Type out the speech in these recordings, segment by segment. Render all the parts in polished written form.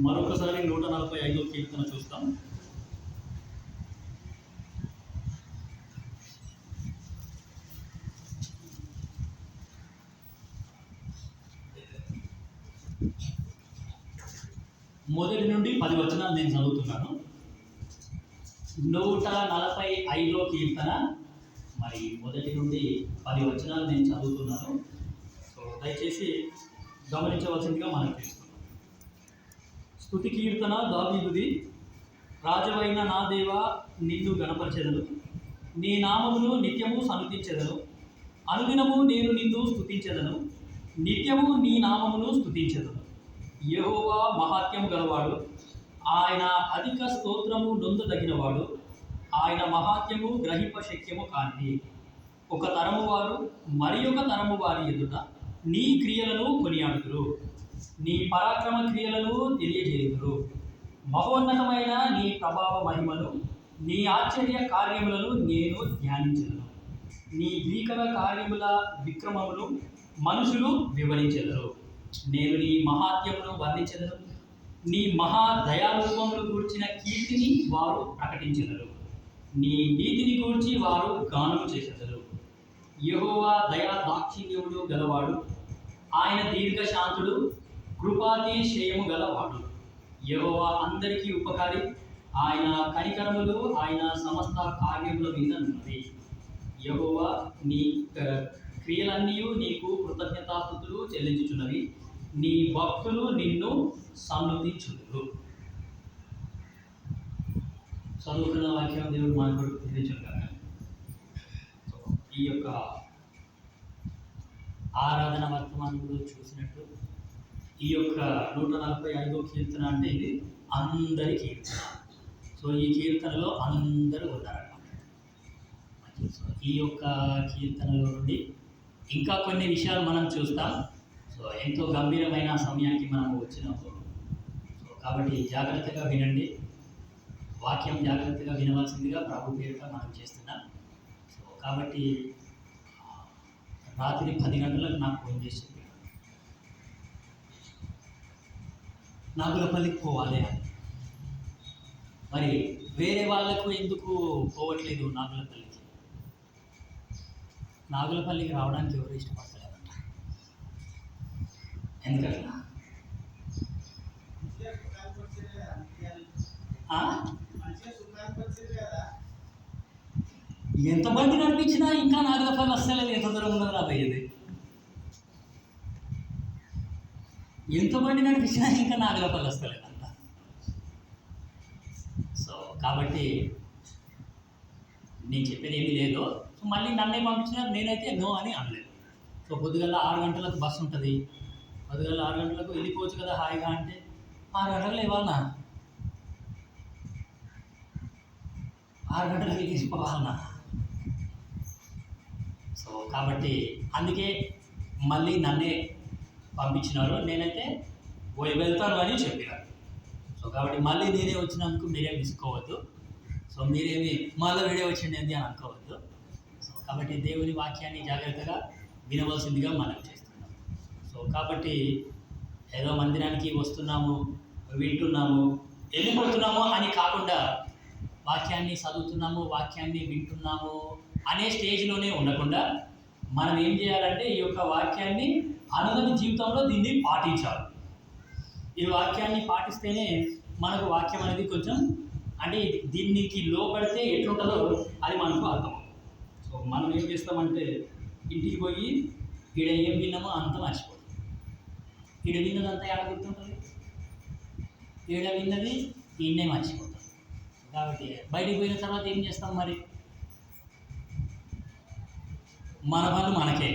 మరొకసారి 145వ కీర్తన చూస్తాం. మొదటి నుండి 10 వచనాలు నేను చదువుతున్నాను. 145వ కీర్తన మరి మొదటి నుండి 10 వచనాలు నేను చదువుతున్నాను. సో దయచేసి గమనించవలసిందిగా మనం తెలుసుకున్నాం. స్తుతి కీర్తన దావీదుది. రాజువైన నా దేవా, నిన్ను గణపరచెదను, నీ నామమును నిత్యము సన్నుతించెదను. అనుదినము నేను నిన్ను స్తుతించెదను, నిత్యము నీ నామమును స్తుతించెదను. యెహోవా మహాత్యము గలవాడు, ఆయన అధిక స్తోత్రము నొందదగినవాడు. ఆయన మహాత్యము గ్రహింప శక్యము కానిది. ఒక తరము వారు మరి ఒక తరము వారి ఎదుట నీ క్రియలను కొనియాడుదురు, నీ పరాక్రమ క్రియలను తెలియజేయుదురు. మహోన్నతమైన నీ ప్రభావ మహిమను, నీ ఆశ్చర్య కార్యములను నేను ధ్యానించెదను. నీ భీకర కార్యముల విక్రమమును మనుషులు వివరించెదరు. నేను నీ మహాత్యమును వర్ణించెదను, నీ మహా దయారూపమును గూర్చిన కీర్తిని వారు ప్రకటించెదరు. నీ నీతిని గూర్చి వారు గానము చేసెదరు. యెహోవా దయా దాక్షిణ్యములు గలవాడు, ఆయన దీర్ఘశాంతుడు, కృపాతిశయము గలవాడు. యెహోవా అందరికీ ఉపకారి, ఆయన కనికరములు ఆయన సమస్త కార్యముల మీద ఉన్నవి. యెహోవా నీ క్రియలన్నీ నీకు కృతజ్ఞతాస్తుతులు చెల్లించుచున్నవి. నీ భక్తులు నిన్ను సన్నుతించుదురు. చదువుకున్న వాక్యం దేవుడు మనకు తెలియచును కదా. ఈ యొక్క ఆరాధన వర్తమానంలో చూసినట్టు ఈ యొక్క 145వ కీర్తన అంటే ఇది అందరి కీర్తన. సో ఈ కీర్తనలో అందరూ ఉన్నారన్నమాట. ఈ యొక్క కీర్తనలో నుండి ఇంకా కొన్ని విషయాలు మనం చూస్తాం. సో ఎంతో గంభీరమైన సమయానికి మనం వచ్చినప్పుడు, సో కాబట్టి జాగ్రత్తగా వినండి. వాక్యం జాగ్రత్తగా వినవలసిందిగా ప్రభు పేరుతో మనం చేస్తున్నాం. సో కాబట్టి రాత్రి 10 గంటలకు నాకు ఫోన్ చేసింది, నాగులపల్లికి పోవాలి అని. మరి వేరే వాళ్ళకు ఎందుకు పోవట్లేదు నాగులపల్లికి? నాగులపల్లికి రావడానికి ఎవరు ఇష్టపడతలేదంట. ఎందుకట్లా? ఎంతమంది నడిపించినా ఇంకా నాగులపల్లి వస్తలేదు. ఎంత దూరం ఉన్నది రాబోయేది? ఎంతమంది నడిపించినా ఇంకా నాగులపల్లి వస్తలేదంట. సో కాబట్టి నేను చెప్పేది ఏమీ లేదు. సో మళ్ళీ నన్నే పంపించినారు, నేనైతే నో అని అనలేదు. సో పొద్దుగల 6 గంటలకు బస్సు ఉంటుంది, పొద్దుగల 6 గంటలకు వెళ్ళిపోవచ్చు కదా హాయిగా అంటే 6 గంటలు ఇవ్వాలన్నా, 6 గంటలకు తీసుకోవాలన్నా. సో కాబట్టి అందుకే మళ్ళీ నన్నే పంపించినారు. నేనైతే వెళ్తాను అని చెప్పినారు. సో కాబట్టి మళ్ళీ నేనే వచ్చినందుకు మీరేం తీసుకోవద్దు. సో మీరేమి మళ్ళీ వీడియో వచ్చింది అని అనుకోవద్దు. సో కాబట్టి దేవుని వాక్యాన్ని జాగ్రత్తగా వినవలసిందిగా మనం చేస్తున్నాం. సో కాబట్టి ఏదో మందిరానికి వస్తున్నాము, వింటున్నాము, వెళ్ళిపోతున్నాము అని కాకుండా వాక్యాన్ని చదువుతున్నాము, వాక్యాన్ని వింటున్నాము అనే స్టేజ్లోనే ఉండకుండా మనం ఏం చేయాలంటే ఈ యొక్క వాక్యాన్ని అనుదిన జీవితంలో దీన్ని పాటించాలి. ఈ వాక్యాన్ని పాటిస్తేనే మనకు వాక్యం అనేది కొంచెం అంటే దీనికి లోపడితే ఎట్లుంటుందో అది మనకు అర్థం. సో మనం ఏం చేస్తామంటే ఇంటికి పోయి ఈడ ఏం విన్నామో అంత మర్చిపోతాం. ఈడ విన్నదంతా ఏడ గుర్తుంటుంది, ఈడ విన్నది ఈయనే మర్చిపోతాం. కాబట్టి బయటికి పోయిన తర్వాత ఏం చేస్తాం మరి? మన పనులు మనకే.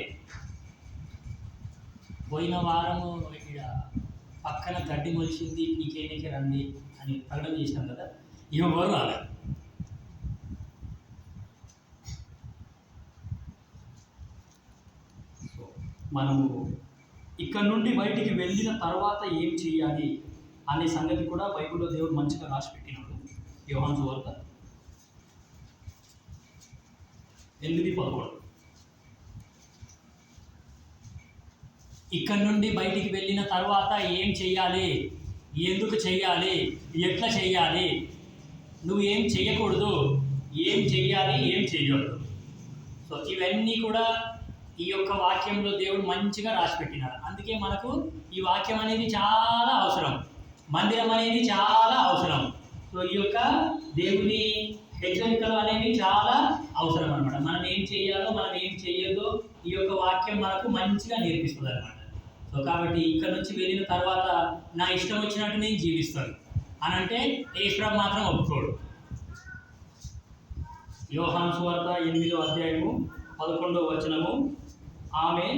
పోయిన వారము ఇక్కడ పక్కన గడ్డి మొలిచింది, నీకేనేకే రండి అని ప్రకటన చేసినాం కదా, ఎవరు రాలేదు. సో మనము ఇక్కడ నుండి బయటికి వెళ్ళిన తర్వాత ఏం చేయాలి అనే సంగతి కూడా బైబిల్లో దేవుడు మంచిగా రాసి పెట్టినాడు. యోహాను సువార్త 8:11. ఇక్కడ నుండి బయటికి వెళ్ళిన తర్వాత ఏం చేయాలి ఎందుకు చెయ్యాలి, ఎట్లా చెయ్యాలి, నువ్వు ఏం చెయ్యకూడదు, ఏం చెయ్యాలి, ఏం చెయ్యొద్దు. సో ఇవన్నీ కూడా ఈ యొక్క వాక్యంలో దేవుడు మంచిగా రాసిపెట్టినాడు. అందుకే మనకు ఈ వాక్యం అనేది చాలా అవసరం, మందిరం అనేది చాలా అవసరం. సో ఈ యొక్క దేవుని హెచ్చరికలు అనేవి చాలా అవసరం అనమాట. మనం ఏం చేయాలో, మనం ఏం చేయొద్దో ఈ యొక్క వాక్యం మనకు మంచిగా నేర్పిస్తుంది అనమాట. సో కాబట్టి ఇక్కడ నుంచి వెళ్ళిన తర్వాత నా ఇష్టం వచ్చినట్టు నేను జీవిస్తాను అని అంటే యేసుప్రభు మాత్రం ఒప్పుకోడు. యోహాను సువార్త 8వ అధ్యాయము 11వ వచనము, ఆమె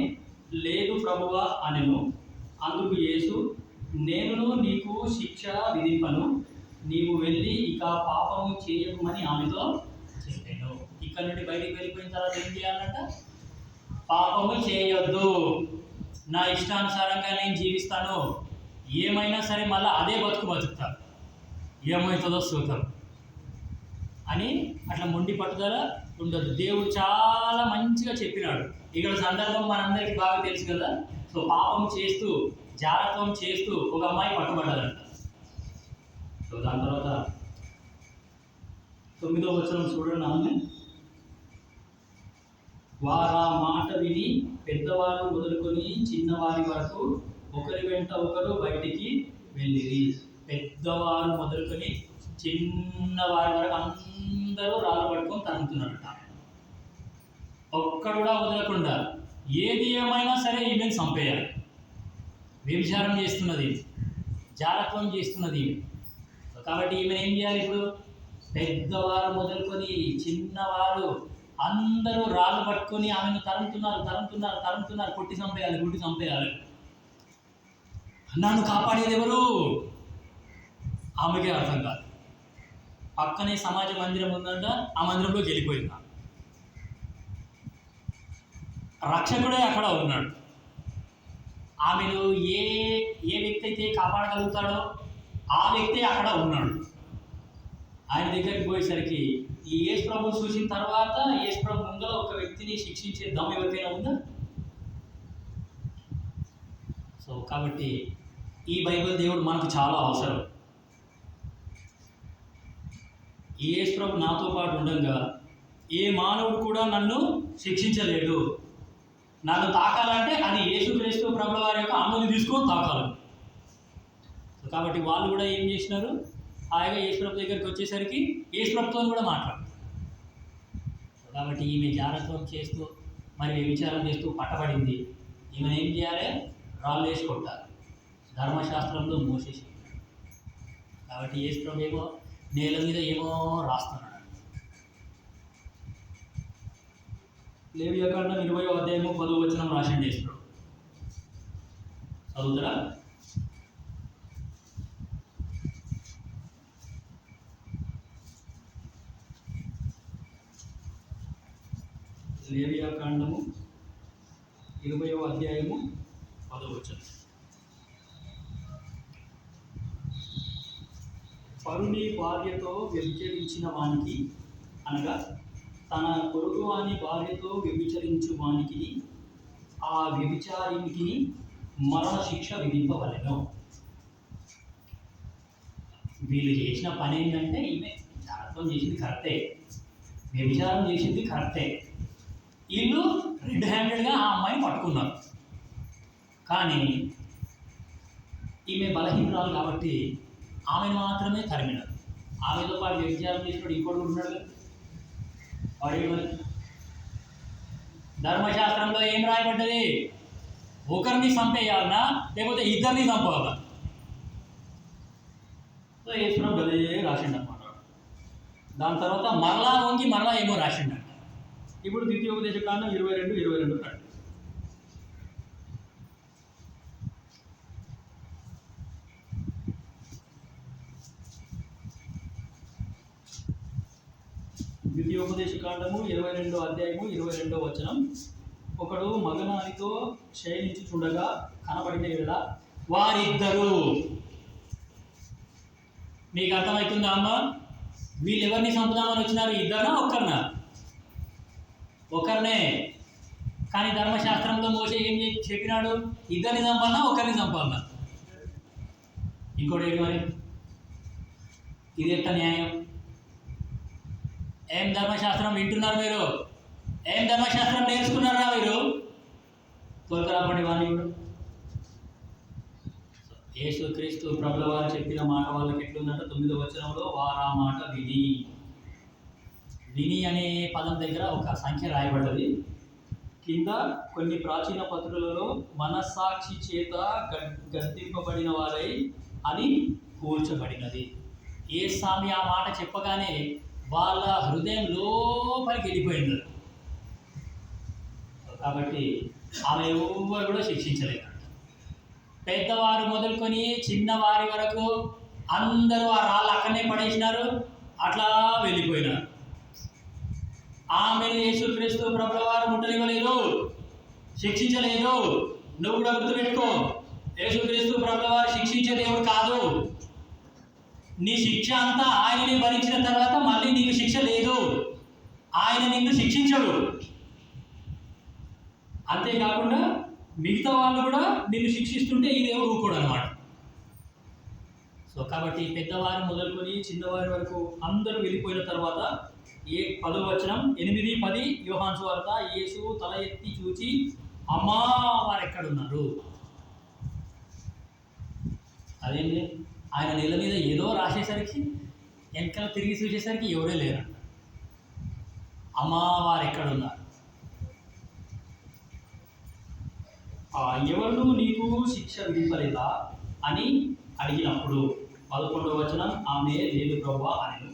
లేదు ప్రభువా అనెను. అందుకు యేసు, నేనును నీకు శిక్ష విధింపను, నీవు వెళ్ళి ఇక పాపము చేయకుమని ఆమెతో చెప్పాను. ఇక్కడ నుండి బయటికి వెళ్ళిపోయిన తర్వాత ఏం చేయాలంట? పాపము చేయొద్దు, నా ఇష్టానుసారంగా నేను జీవిస్తాను, ఏమైనా సరే మళ్ళీ అదే బతుకుతా, ఏమవుతుందో చూద్దాం అని అట్లా మొండి పట్టుదల ఉండదు. దేవుడు చాలా మంచిగా చెప్పినాడు. ఇక్కడ సందర్భం మనందరికీ బాగా తెలుసు కదా. సో పాపం చేస్తూ, జారత్వం చేస్తూ ఒక అమ్మాయి పట్టుబడ్డదంట. సో దాని తర్వాత 9వ వచనం చూడండి. ఆమె వారా మాట విని పెద్దవారు మొదలుకొని చిన్నవారి వరకు ఒకరి వెంట ఒకరు బయటికి వెళ్ళిరి. పెద్దవారు మొదలుకొని చిన్నవారి వరకు అందరూ రాళ్ళు పట్టుకొని తరుగుతున్నారట. ఒక్కడు కూడా వదలకుండా ఏది ఏమైనా సరే ఈమెను చంపేయాలి. వ్యభిచారం చేస్తున్నది, జారత్వం చేస్తున్నది. కాబట్టి ఈమెను ఏం చేయాలి? ఇప్పుడు పెద్దవారు మొదలుకొని చిన్నవారు అందరూ రాళ్ళు పట్టుకొని ఆమెను తరుముతున్నారు, కొట్టి చంపేయాలి. నన్ను కాపాడేది ఎవరు? ఆమెకే అర్థం కాదు. పక్కనే సమాజ మందిరం ఉందంట, ఆ మందిరంలోకి వెళ్ళిపోయింది. రక్షకుడే అక్కడ ఉన్నాడు. ఆమెను ఏ వ్యక్తి అయితే కాపాడగలుగుతాడో ఆ వ్యక్తి అక్కడ ఉన్నాడు. ఆయన దగ్గరికి పోయేసరికి ఈ యేసుప్రభుని చూసిన తర్వాత యేసుప్రభు ముందర ఒక వ్యక్తిని శిక్షించే దమ్ము ఎవరికైనా ఉందా? సో కాబట్టి ఈ బైబిల్ దేవుడు మనకు చాలా అవసరం. ఈ యేసుప్రభు నాతో పాటు ఉండగా ఏ మానవుడు కూడా నన్ను శిక్షించలేడు. నన్ను తాకాలంటే అది యేసుక్రీస్తు ప్రభుల వారి యొక్క అనుమతి తీసుకొని తాకాలి. సో కాబట్టి వాళ్ళు కూడా ఏం చేసినారు? హాయిగా యేసుప్రభు దగ్గరికి వచ్చేసరికి యేసుప్రభుతో కూడా మాట్లాడు. కాబట్టి ఈమె జారత్వం చేస్తూ మరి వ్యభిచారం చేస్తూ పట్టబడింది. ఈమెను ఏం చేయాలి? రాళ్ళు వేసి కొట్టాలి. ధర్మశాస్త్రంలో మోసేసి. కాబట్టి యేసుప్రభు ఏమో నేల మీద ఏమో రాస్తున్నాడు. లేవియాకాండం 20వ అధ్యాయము 10వ వచనం రాసిండు యేసుప్రభు. చదువుతారా? లేవియాకాండము 20వ అధ్యాయము 10వ వచనం. పరుని భార్యతో వ్యభిచరించిన వానికి, అనగా తన కొడుకు వాని భార్యతో వ్యభిచరించు వానికి, ఆ వ్యభిచారికి మరణ శిక్ష విధింపవలెను. వీళ్ళు చేసిన పని ఏంటంటే, ఈమె జాగ్రత్తం చేసింది కరెక్టే, వ్యభిచారం చేసింది కరెక్టే. వీళ్ళు రెడ్ హ్యాండెడ్గా ఆ అమ్మాయిని పట్టుకున్నారు. కానీ ఈమె బలహీనరాలు కాబట్టి ఆమెను మాత్రమే తరిమినారు. ఆమెతో పాటు వ్యభిచారం చేసినప్పుడు ఇంకోటి ఉన్నాడు కదా. వాడు ధర్మశాస్త్రంలో ఏం రాయబడ్డది? ఒకరిని చంపేయాలన్నా లేకపోతే ఇద్దరిని చంపాలన్నా? సో యేసుప్రభు అదే రాసిండు అనమాట. దాని తర్వాత మరలా ఏమో రాసిండు. ఇప్పుడు ద్వితీయోపదేశకాండం 22 రండి. ద్వితీయోపదేశకాండము 22వ అధ్యాయము 22వ వచనం. ఒకడు మగనానితో శయనించుచుండగా కనబడిన ఎడల వారిద్దరూ. మీకు అర్థమవుతుందా అమ్మ? వీళ్ళు ఎవరిని చంపుదామని వచ్చినారు? ఇద్దరినా ఒక్కరినా? ఒకరినే. కానీ ధర్మశాస్త్రంలో మోసే ఏం చెప్పినాడు? ఇద్దరిని చంపాలన్నా ఒకరిని చంపాలన్నా? ఇంకోటి ఏంటి మరి? ఇది ఎట్ట న్యాయం? ఏం ధర్మశాస్త్రం వింటున్నారు మీరు? ఏం ధర్మశాస్త్రం నేర్చుకున్నారా మీరు? తోలుకరాపండి వాడిని కూడా. యేసుక్రీస్తు ప్రభుల వారు చెప్పిన మాట వాళ్ళకి ఎట్లుందంటే 9వ వచనంలో వారు ఆ మాట విని. విని అనే పదం దగ్గర ఒక సంఖ్య రాయబడ్డది. కింద కొన్ని ప్రాచీన పత్రులలో మనస్సాక్షి చేత గద్దింపబడిన వారై అని కూర్చబడినది. ఏ స్వామి ఆ మాట చెప్పగానే వాళ్ళ హృదయం లోపలికి వెళ్ళిపోయింది. కాబట్టి ఆమె ఎవరు కూడా శిక్షించలేదు. పెద్దవారు మొదలుకొని చిన్నవారి వరకు అందరూ ఆ రాళ్ళు అక్కడనే పడేసినారు, అట్లా వెళ్ళిపోయినారు. ఆమెను యేసుక్రీస్తు ప్రభుల వారు ముట్టనివ్వలేదు, శిక్షించలేదు. నువ్వు కూడా గుర్తుపెట్టుకో, యేసుక్రీస్తు ప్రభుల వారు శిక్షించే దేవుడు కాదు. నీ శిక్ష అంతా ఆయనని భరించిన తర్వాత మళ్ళీ నీకు శిక్ష లేదు. ఆయన నిన్ను శిక్షించడు. అంతేకాకుండా మిగతా వాళ్ళు కూడా నిన్ను శిక్షిస్తుంటే ఈ దేవుడు ఊరుకోడు అనమాట. సో కాబట్టి పెద్దవారు మొదలుకొని చిన్నవారి వరకు అందరూ వెళ్ళిపోయిన తర్వాత 10వ వచనం 8-10 యోహాను సువార్త, యేసు తల ఎత్తి చూచి అమ్మా వారు ఎక్కడున్నారు? అదేంటి, ఆయన నెల మీద ఏదో రాసేసరికి వెనకాల తిరిగి చూసేసరికి ఎవరే లేరంట. అమ్మా వారు ఎక్కడున్నారు? ఎవరు నీకు శిక్ష విధింపలేదా అని అడిగినప్పుడు 11వ వచనం ఆమె లేదు ప్రభువా అనెను.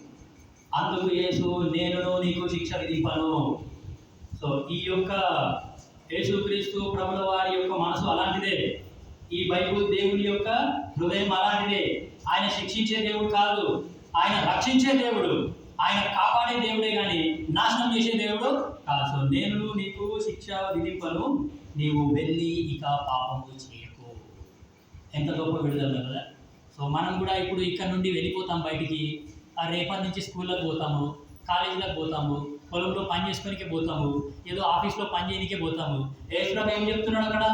అందుకు యేసు నేను నీకు శిక్ష విధింపను. సో ఈ యొక్క యేసుక్రీస్తు ప్రభుల వారి యొక్క మనసు అలాంటిదే. ఈ బైబిల్ దేవుని యొక్క హృదయం అలాంటిదే. ఆయన శిక్షించే దేవుడు కాదు, ఆయన రక్షించే దేవుడు, ఆయన కాపాడే దేవుడే కానీ నాశనం చేసే దేవుడు కాదు. సో నేను నీకు శిక్ష విధింపను, నీవు వెళ్ళి ఇక పాపము చేయకు. ఎంత గొప్ప విడుదల కదా. సో మనం కూడా ఇప్పుడు ఇక్కడ నుండి వెళ్ళిపోతాం బయటికి. రేపటి నుంచి స్కూళ్ళకి పోతాము, కాలేజీలకు పోతాము, పొలంలో పని చేసుకోనికే పోతాము, ఏదో ఆఫీస్లో పని చేయడానికే పోతాము. యేసుప్రభు ఏం చెప్తున్నాడు అక్కడ?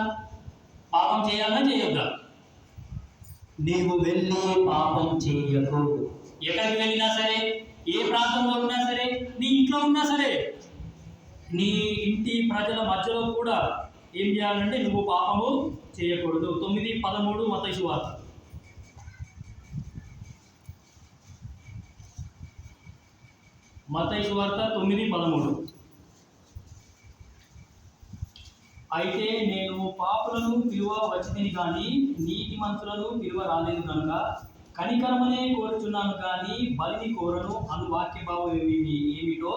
పాపం చేయాలన్నా చేయొద్దా? నీవు వెళ్ళి పాపం చేయకు. ఎక్కడికి వెళ్ళినా సరే, ఏ ప్రాంతంలో ఉన్నా సరే, నీ ఇంట్లో ఉన్నా సరే, నీ ఇంటి ప్రజల మధ్యలో కూడా ఏం చేయాలంటే నువ్వు పాపము చేయకూడదు. 9:13 మత్తయి సువార్త. మత్తయి సువార్త 9:13. అయితే నేను పాపులను పిలువ వచ్చితిని కానీ నీతిమంతులను పిలువ రాలేదు కనుక కనికరమనే కోరుచున్నాను కానీ బలిని కోరను అను వాక్యభావం ఏమిటో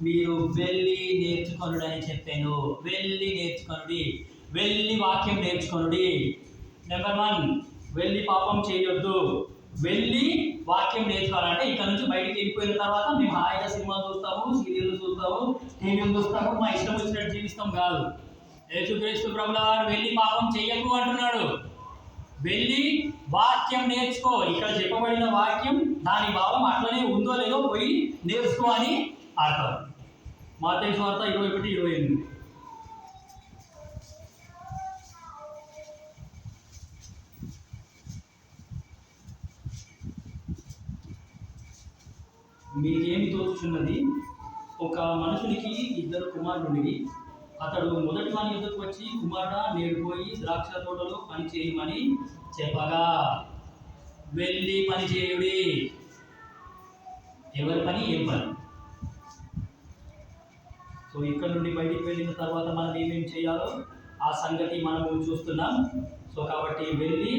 మీరు వెళ్ళి నేర్చుకొనుడి అని చెప్పాను. వెళ్ళి నేర్చుకొనుడి, వెళ్ళి వాక్యం నేర్చుకొనుడి. నెంబర్ 1, వెళ్ళి పాపం చేయొద్దు, వెళ్ళి వాక్యం నేర్చుకోవాలంటే ఇక్కడ నుంచి బయటికి వెళ్ళిపోయిన తర్వాత మేము హాయిగా సినిమా చూస్తాము, సీరియల్ చూస్తాము, టీవీలు చూస్తాము, మా ఇష్టం వచ్చినట్టు జీవిస్తాం కాదు. యేసుక్రీస్తు ప్రభుల వారు వెళ్ళి పాపం చెయ్యకు అంటున్నాడు. వెళ్ళి వాక్యం నేర్చుకో. ఇక్కడ చెప్పబడిన వాక్యం దాని భావం అట్లనే ఉందో లేదో పోయి నేర్చుకో అని అర్థం. మత్తయి సువార్త 21:28. మీకేమి తోచుచున్నది? ఒక మనుషునికి 2 కుమారులుండిరి. అతడు మొదటి వాని యొద్దకు వచ్చి, కుమారుడా నేడు పోయి ద్రాక్ష తోటలో పని చేయమని చెప్పగా, వెళ్ళి పని చేయుడి. ఎవరి పని? ఏం పని? సో ఇక్కడ నుండి బయటికి వెళ్ళిన తర్వాత మనం ఏమేమి చేయాలో ఆ సంగతి మనము చూస్తున్నాం. సో కాబట్టి వెళ్ళి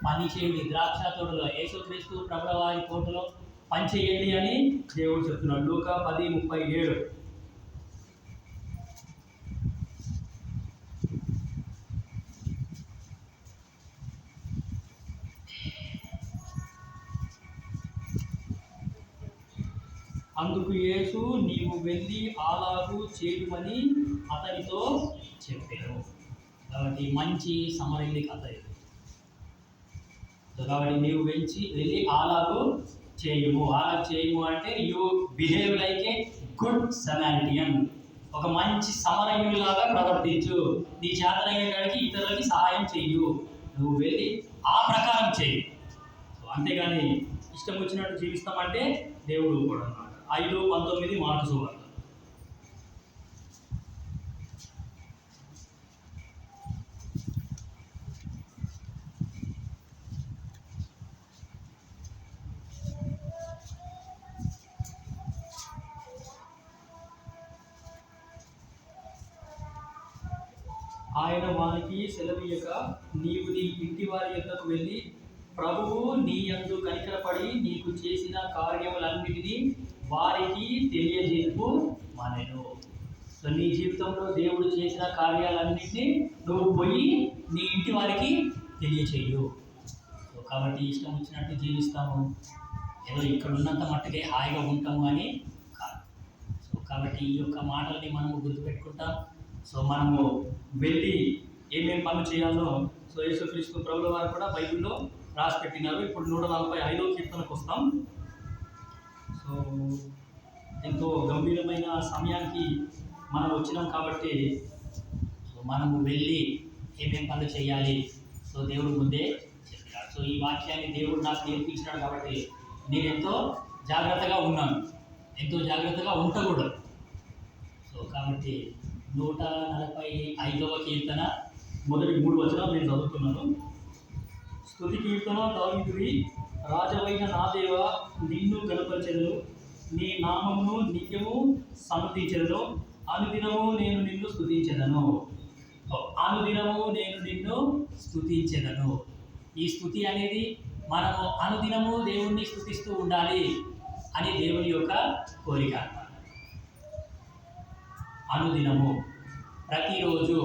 పని చేయుడి. ద్రాక్ష తోటలో, యేసుక్రీస్తు ప్రభుల వారి తోటలో పని చేయండి అని దేవుడు చెప్తున్నాడు. లూకా 10:37. అందుకు యేసు నీవు వెళ్ళి అలాగూ చేయుమని అతనితో చెప్పాను. కాబట్టి మంచి సమరయుడి కథ ఇది. కాబట్టి నీవు వెళ్ళి అలాగూ చేయుము. అలా చేయము అంటే you behave like a good Samaritan. ఒక మంచి సమరయుడిలాగా ప్రవర్తించు. నీ చేతనైన కాడికి ఇతరులకి సహాయం చెయ్యు. నువ్వు వెళ్ళి ఆ ప్రకారం చెయ్యి. అంతేగాని ఇష్టం వచ్చినట్టు జీవిస్తామంటే దేవుడు కూడా అన్నమాట. 5:19 మార్కు సువార్త. ఆయన వానికి సెలవీయక, నీవు నీ ఇంటి వారి యొద్దకు వెళ్ళి, ప్రభువు నీ యందు కనికరపడి నీకు చేసిన కార్యములన్నిటినీ వారికి తెలియజేపు మనను. సో నీ జీవితంలో దేవుడు చేసిన కార్యాలన్నింటినీ నువ్వు పోయి నీ ఇంటి వారికి తెలియచేయు. సో కాబట్టి ఇష్టం వచ్చినట్టు జీవిస్తాము, ఏదో ఇక్కడ ఉన్నంత మట్టుకే హాయిగా ఉంటాము అని కాదు. సో కాబట్టి ఈ యొక్క మాటల్ని మనము గుర్తుపెట్టుకుంటాం. సో మనము వెళ్ళి ఏమేమి పనులు చేయాలో సో యేసుక్రీస్తు ప్రభుల వారు కూడా బైబిల్లో రాసి పెట్టినారు. ఇప్పుడు 145వ కీర్తనకు వస్తాం. సో ఎంతో గంభీరమైన సమయానికి మనం వచ్చినాం కాబట్టి సో మనము వెళ్ళి ఏమేమి పనులు చేయాలి సో దేవుడు ముందే చెప్పినాడు. సో ఈ వాక్యాన్ని దేవుడు నాకు నేర్పించినాడు కాబట్టి నేను ఎంతో జాగ్రత్తగా ఉన్నాను, ఎంతో జాగ్రత్తగా ఉండకూడదు. సో కాబట్టి 145వ కీర్తన మొదటి 3 వచనాలు నేను చదువుతున్నాను. స్తుతి కీర్తన దావీదువి. రాజవైన నా దేవా, నిన్ను గణపరచెదను, నీ నామమును నిత్యము సన్నతించెదను. అనుదినము నేను నిన్ను స్తుతించెదను. అనుదినము నేను నిన్ను స్తుతించెదను. ఈ స్తుతి అనేది మనము అనుదినము దేవుణ్ణి స్తుతిస్తూ ఉండాలి అని దేవుని యొక్క కోరిక అన్నమాట. అనుదినము ప్రతిరోజు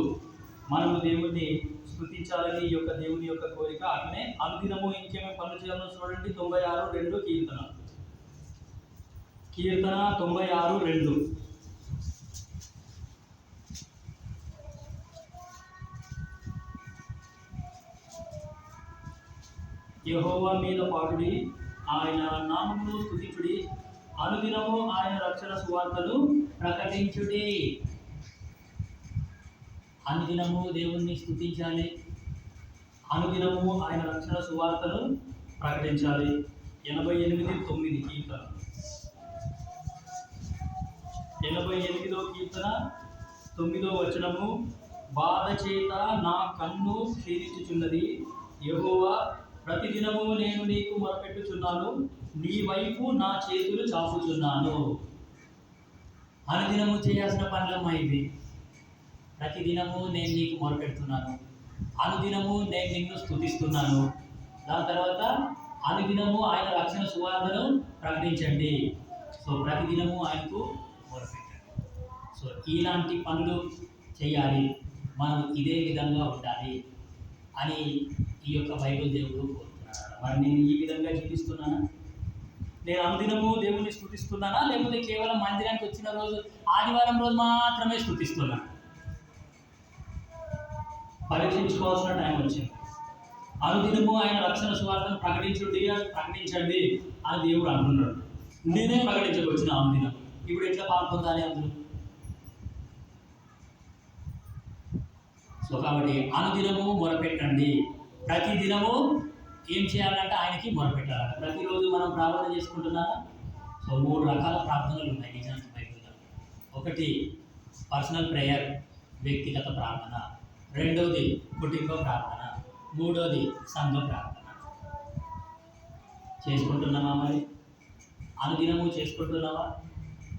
మనము దేవుణ్ణి స్తుతించాలని ఈ యొక్క దేవుని యొక్క కోరిక. అట్లనే అనుదినము ఇంకేమేమి పనులు చేయాలో చూడండి. 96:2 కీర్తన 96:2. యెహోవా మీద పాడుడి, ఆయన నామమును స్తుతించుడి, అనుదినము ఆయన రక్షణ సువార్తను ప్రకటించుడి. అనుదినము దేవుణ్ణి స్తుతించాలి, అనుదినము ఆయన రక్షణ సువార్తను ప్రకటించాలి. 88:9 కీర్తన. 88వ కీర్తన 9వ వచనము. బాధ చేత నా కన్ను క్షీణించుచున్నది, యెహోవా ప్రతిదినము నేను నీకు మొరపెట్టుచున్నాను, నీ వైపు నా చేతులు చాపుచున్నాను. అనుదినము చేయాల్సిన పనులమ్మా ఇవి. ప్రతిదినము నేను నీకు మొరపెడుతున్నాను, అనుదినము నేను నిన్ను స్తుతిస్తున్నాను. దాని తర్వాత అనుదినము ఆయన రక్షణ సువార్తను ప్రకటించండి. సో ప్రతిదినము ఆయనకు మొరపెట్టండి. సో ఇలాంటి పనులు చేయాలి, మనం ఇదే విధంగా ఉండాలి అని ఈ యొక్క బైబిల్ దేవుడు కోరుతున్నాడు. మరి నేను ఈ విధంగా జీవిస్తున్నానా? నేను అనుదినము దేవుణ్ణి స్తుతిస్తున్నానా? లేకపోతే కేవలం మందిరానికి వచ్చిన రోజు ఆదివారం రోజు మాత్రమే స్తుతిస్తున్నాను? పరీక్షించుకోవాల్సిన టైం వచ్చింది. అనుదినము ఆయన రక్షణ సువార్తను ప్రకటించండి అని దేవుడు అంటున్నాడు. నేనే ప్రకటించవచ్చిన అనుదినం. ఇప్పుడు ఎట్లా పాల్పొందాలి అందులో? సో కాబట్టి అనుదినము మొరపెట్టండి. ప్రతిదినము ఏం చేయాలంటే ఆయనకి మొరపెట్టాలంట. ప్రతిరోజు మనం ప్రార్థన చేసుకుంటున్నామా? సో 3 రకాల ప్రార్థనలు ఉన్నాయి నిజానికి బైబిల్లో. ఒకటి పర్సనల్ ప్రేయర్, వ్యక్తిగత ప్రార్థన. రెండవది కుటుంబ ప్రార్థన. మూడవది సంఘ ప్రార్థన. చేసుకుంటున్నామా? మరి అనుదినము చేసుకుంటున్నావా?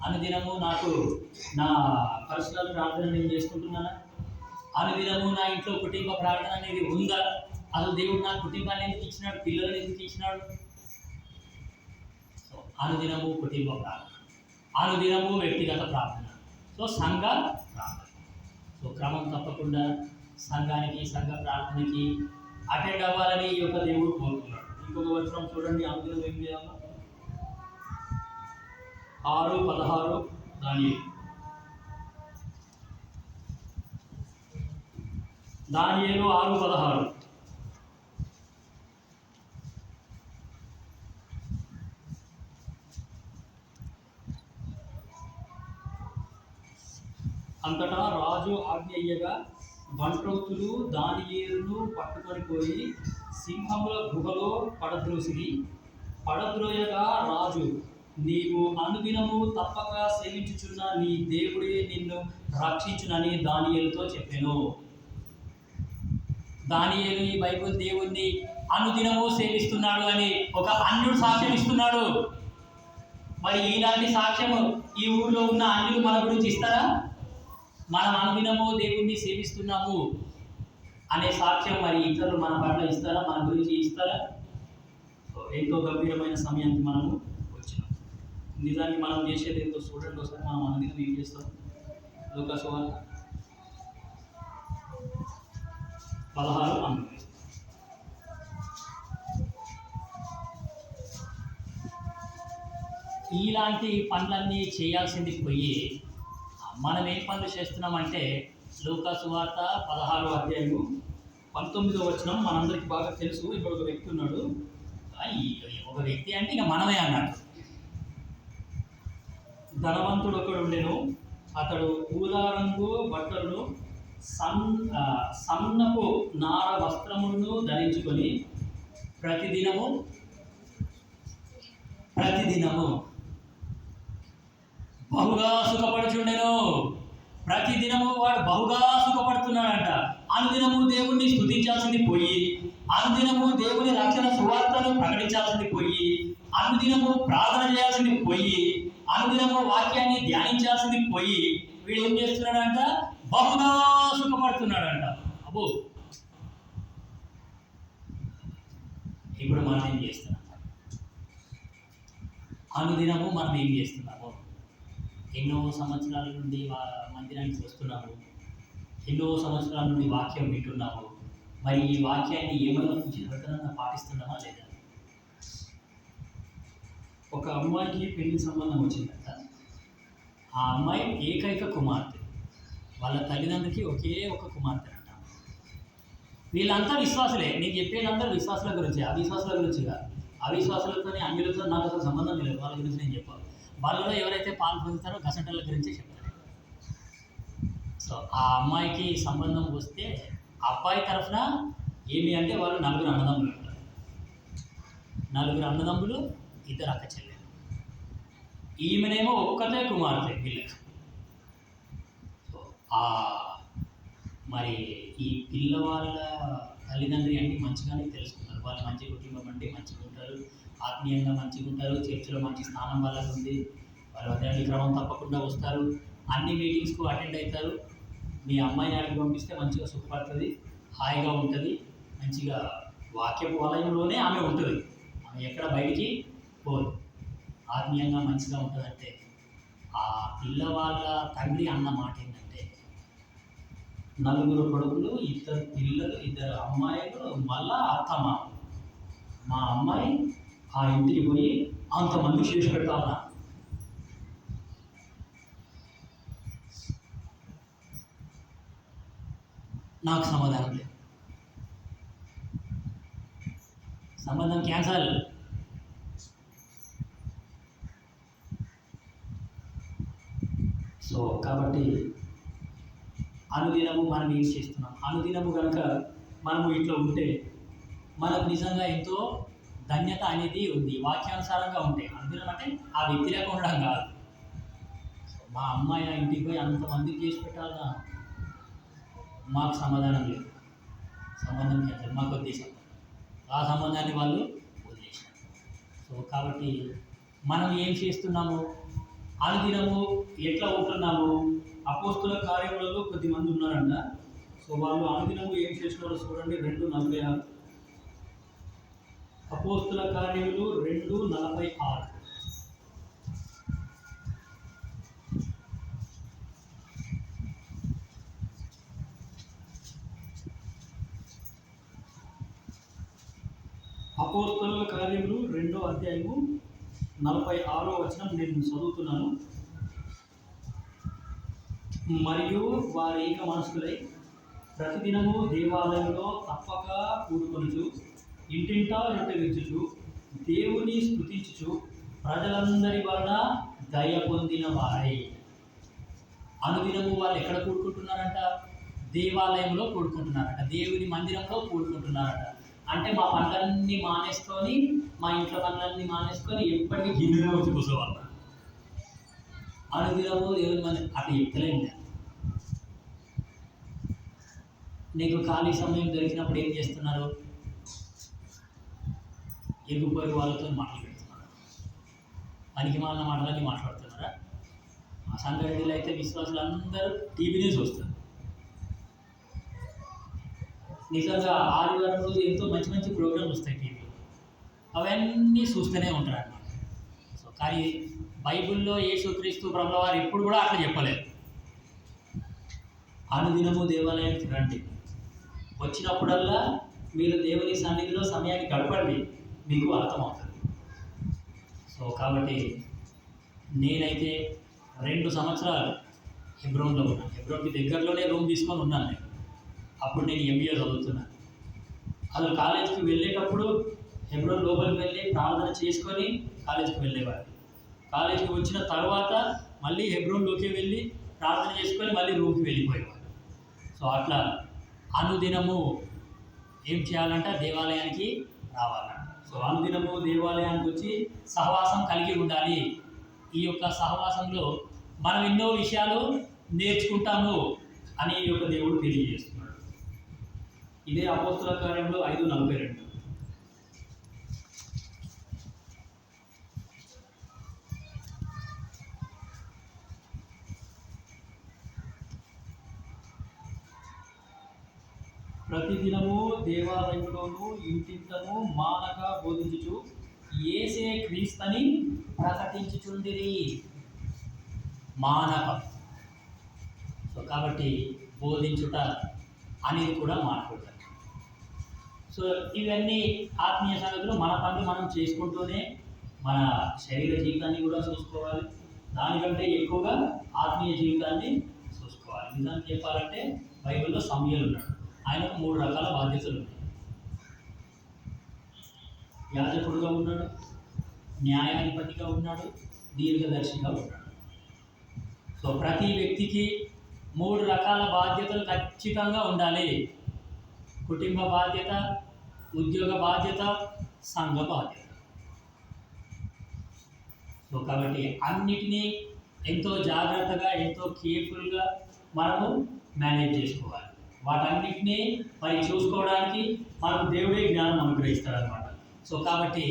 అనుదినము నాకు నా పర్సనల్ ప్రార్థన నేను చేసుకుంటున్నానా? అనుదినము నా ఇంట్లో కుటుంబ ప్రార్థన అనేది ఉందా? అసలు దేవుడు నా కుటుంబాన్ని ఎందుకు ఇచ్చినాడు? పిల్లలను ఎందుకు ఇచ్చినాడు? సో అనుదినము కుటుంబ ప్రార్థన, అనుదినము వ్యక్తిగత ప్రార్థన, సో సంఘ ప్రార్థన. సో క్రమం తప్పకుండా సంఘానికి, సంఘ ప్రార్థనకి అటెండ్ అవ్వాలని ఈ యొక్క దేవుడు కోరుతున్నాడు. ఇంకొక వచనం చూడండి, అనుదినం ఏం చేయాలో. 6:16 దానియేలు 6:16. అంతటా రాజు ఆజ్ఞ ఇయ్యగా బంట్రౌతులు దానియేలును పట్టుకొని పోయి సింహముల గుహలో పడద్రోసిరి, పడద్రోయగా రాజు, నీవు అనుదినము తప్పక సేవించుచున్న నీ దేవుడే నిన్ను రక్షించునని దానియేలుతో చెప్పాను. దానియేలు ఈ బైబిల్ దేవుణ్ణి అనుదినము సేవిస్తున్నాడు అని ఒక అన్యుడు సాక్ష్యం ఇస్తున్నాడు. మరి ఇలాంటి సాక్ష్యము ఈ ఊళ్ళో ఉన్న అన్యులు మన గురించి ఇస్తారా? మనం అనుదినము దేవుణ్ణి సేవిస్తున్నాము అనే సాక్ష్యం మరి ఇతరులు మన పట్ల ఇస్తారా? మన గురించి ఇస్తారా? ఎంతో గంభీరమైన సమయానికి మనము వచ్చినాం. నిజాన్ని మనం చేసేది ఎంతో చూడండి ఒకసారి. మనం అనుదినం ఏం చేస్తాం? లూకా సువార్త 16:12. ఇలాంటి పనులన్నీ చేయాల్సింది పోయి మనం ఏం పనులు చేస్తున్నామంటే లూకా సువార్త 16:19 మనందరికి బాగా తెలుసు. ఇప్పుడు ఒక వ్యక్తి ఉన్నాడు. ఒక వ్యక్తి అంటే ఇక మనమే అన్నట్టు. ధనవంతుడు ఒకడు ఉండెను. అతడు ఊదా రంగు బట్టలను సన్నపు నార వస్త్రములను ధరించుకొని ప్రతిదినము బహుగా సుఖపడుచుండెను. ప్రతిదినము వాడు బహుగా సుఖపడుతున్నాడంట. అనుదినము దేవుణ్ణి స్తుతించాల్సింది పోయి, అనుదినము దేవుని రక్షణ సువార్తను ప్రకటించాల్సింది పోయి, అనుదినము ప్రార్థన చేయాల్సింది పోయి, అనుదినము వాక్యాన్ని ధ్యానించాల్సింది పోయి, వీడు ఏం చేస్తున్నాడంట? బహుగా సుఖపడుతున్నాడంట. అబ్బో, ఇప్పుడు మనం ఏం చేస్తున్నాం? అనుదినము మనం ఏం చేస్తున్నాము? ఎన్నో సంవత్సరాల నుండి మందిరానికి వస్తున్నాము, ఎన్నో సంవత్సరాల నుండి వాక్యం వింటున్నాము. మరి ఈ వాక్యాన్ని ఏమైనా జాగ్రత్తగా పాటిస్తున్నామా లేదా? ఒక అమ్మాయికి పెళ్లి సంబంధం వచ్చిందంట. ఆ అమ్మాయి ఏకైక కుమార్తె. వాళ్ళ తల్లిదండ్రులకి ఒకే ఒక కుమార్తె అంట. వీళ్ళంతా విశ్వాసులే. నేను చెప్పేదంతా విశ్వాసుల గురించి, అవిశ్వాసుల గురించి కాదు. అవిశ్వాసులతో అన్యులతో నాకు అసలు సంబంధం లేదు. వాళ్ళ గురించి నేను చెప్పాను. వాళ్ళలో ఎవరైతే పాలు పొందుతారో గసంటల గురించి చెప్తారు. సో ఆ అమ్మాయికి సంబంధం వస్తే అబ్బాయి తరఫున ఏమి అంటే వాళ్ళు 4 అన్నదమ్ములు ఉంటారు. 4 అన్నదమ్ములు, 2 అక్క చెల్లెలు. ఈమెనేమో ఒక్కతే కుమార్తె వీళ్ళకి. సో మరి ఈ పిల్లవాళ్ళ తల్లిదండ్రి అంటే మంచిగానే తెలుసుకున్నారు. వాళ్ళు మంచి కుటుంబం అంటే మంచిగా ఉంటారు, ఆత్మీయంగా మంచిగా ఉంటారు, చర్చిలో మంచి స్థానం వాళ్ళకు ఉంది. వాళ్ళు అదే క్రమం తప్పకుండా వస్తారు, అన్ని మీటింగ్స్కు అటెండ్ అవుతారు. మీ అమ్మాయిని అడిగి పంపిస్తే మంచిగా సుఖపడుతుంది, హాయిగా ఉంటుంది, మంచిగా వాక్యపు వలయంలోనే ఆమె ఉంటుంది. ఆమె ఎక్కడ బయటికి పోదు, ఆత్మీయంగా మంచిగా ఉంటుందంటే ఆ పిల్లవాళ్ళ తండ్రి అన్న మాట ఏంటంటే 4 కొడుకులు, 2 పిల్లలు, 2 అమ్మాయిలు, మళ్ళా అత్తమ్మ. మా అమ్మాయి ఆ ఇంటికి పోయి అంతమంది చేసి పెట్టాలన్నా. నాకు సమాధానం లేదు. సంబంధం క్యాన్సల్. సో కాబట్టి అనుదినము మనం ఏం చేస్తున్నాం? అనుదినము కనుక మనము ఇట్లా ఉంటే మనకు నిజంగా ఎంతో ధన్యత అనేది ఉంది. వాక్యానుసారంగా ఉంటే అనుదినం అంటే ఆ వ్యతిరేకం ఉండడం కాదు. మా అమ్మాయి ఆ ఇంటికి పోయి అంతమందికి చేసి పెట్టాలన్నా మాకు సమాధానం లేదు. సంబంధం క్యాన్సల్. మాకు ఉద్దేశం ఆ సంబంధాన్ని వాళ్ళు వదిలేసినారు. సో కాబట్టి మనం ఏం చేస్తున్నాము? అనుదినము ఎట్లా ఉంటున్నాము? అపోస్తుల కార్యములలో కొద్దిమంది ఉన్నారంట. సో వాళ్ళు అనుదినము ఏం చేస్తున్నారో చూడండి. 2:46. అపోస్తుల కార్యములు 2:46. అపోస్తలుల కార్యములు 2:46 నేను చదువుతున్నాను. మరియు వారు ఏక మనస్కులై ప్రతిదినము దేవాలయంలో తప్పక కూడుకొనుచు, ఇంటింటా రొట్టె విరుచుచు, దేవుని స్తుతించుచు, ప్రజలందరి వలన దయ పొందిన వారై. అనుదినము వాళ్ళు ఎక్కడ కూడుకుంటున్నారంట? దేవాలయంలో కూడుకుంటున్నారట, దేవుని మందిరంలో కూడుకుంటున్నారట. అంటే మా పనులన్నీ మానేసుకొని, మా ఇంట్లో పనులన్నీ మానేసుకొని ఎప్పటికీ గిన్నెలో వచ్చి కూర్చోవాలి. అనుదినము దేవుని మన అట్లా చెప్తలేము. నీకు ఖాళీ సమయం దొరికినప్పుడు ఏం చేస్తున్నారు? ఎరుగుపోయి వాళ్ళతో మాటలు పెడుతున్నారు. పనికి మాలిన మాటలన్నీ మాట్లాడుతున్నారా? ఆ సంగారెడ్డిలో అయితే విశ్వాసులు అందరూ టీవీనే చూస్తారు. నిజంగా ఆదివారం రోజు ఎంతో మంచి మంచి ప్రోగ్రామ్స్ వస్తాయి టీవీలో, అవన్నీ చూస్తూనే ఉంటారు అన్నమాట. సో కానీ బైబిల్లో యేసుక్రీస్తు ప్రభుల వారు ఎప్పుడు కూడా అట్లా చెప్పలేదు. అనుదినము దేవాలయానికి రండి, వచ్చినప్పుడల్లా మీరు దేవుని సన్నిధిలో సమయాన్ని గడపండి, మీకు అర్థమవుతుంది. సో కాబట్టి నేనైతే 2 సంవత్సరాలు హెబ్రోన్లో ఉన్నాను. హెబ్రోన్కి దగ్గరలోనే రూమ్ తీసుకొని ఉన్నాను నేను. అప్పుడు నేను ఎంబీఏ చదువుతున్నాను. అసలు కాలేజీకి వెళ్ళేటప్పుడు హెబ్రోన్ లోపలికి వెళ్ళి ప్రార్థన చేసుకొని కాలేజీకి వెళ్ళేవాడు. కాలేజీకి వచ్చిన తర్వాత మళ్ళీ హెబ్రోన్లోకి వెళ్ళి ప్రార్థన చేసుకొని మళ్ళీ రూమ్కి వెళ్ళిపోయేవాడు. సో అట్లా అనుదినము ఏం చేయాలంటే దేవాలయానికి రావాలంట. సో అనుదినము దేవాలయానికి వచ్చి సహవాసం కలిగి ఉండాలి. ఈ యొక్క సహవాసంలో మనం ఎన్నో విషయాలు నేర్చుకుంటాము అని ఈ యొక్క దేవుడు తెలియజేస్తున్నాడు. ఇదే అపోస్తుల కార్యంలో 5:42. ప్రతిదినము దేవాలయంలోనూ ఇంటింటను మానక బోధించుచు యేసే క్రీస్తని ప్రకటించుచుండిరి. మానక. సో కాబట్టి బోధించుట అనేది కూడా మాట్లాడతారు. సో ఇవన్నీ ఆత్మీయ సంగతులు. మన పనులు మనం చేసుకుంటూనే మన శరీర జీవితాన్ని కూడా చూసుకోవాలి. దానికంటే ఎక్కువగా ఆత్మీయ జీవితాన్ని చూసుకోవాలి. నిజాన్ని చెప్పాలంటే బైబిల్లో సమూయేలు ఉన్నాడు. ఆయనకు 3 రకాల బాధ్యతలు ఉన్నాయి. యాజకుడుగా ఉన్నాడు, న్యాయాధిపతిగా ఉన్నాడు, దీర్ఘదర్శిగా ఉన్నాడు. సో ప్రతి వ్యక్తికి 3 రకాల బాధ్యతలు ఖచ్చితంగా ఉండాలి. కుటుంబ బాధ్యత, ఉద్యోగ బాధ్యత, సంఘ బాధ్యత. సో కాబట్టి అన్నిటినీ ఎంతో జాగ్రత్తగా, ఎంతో కేర్ఫుల్గా మనము మేనేజ్ చేసుకోవాలి. వాటన్నిటినీ మరి చూసుకోవడానికి మనకు దేవుడే జ్ఞానం అనుగ్రహిస్తాడనమాట. సో కాబట్టి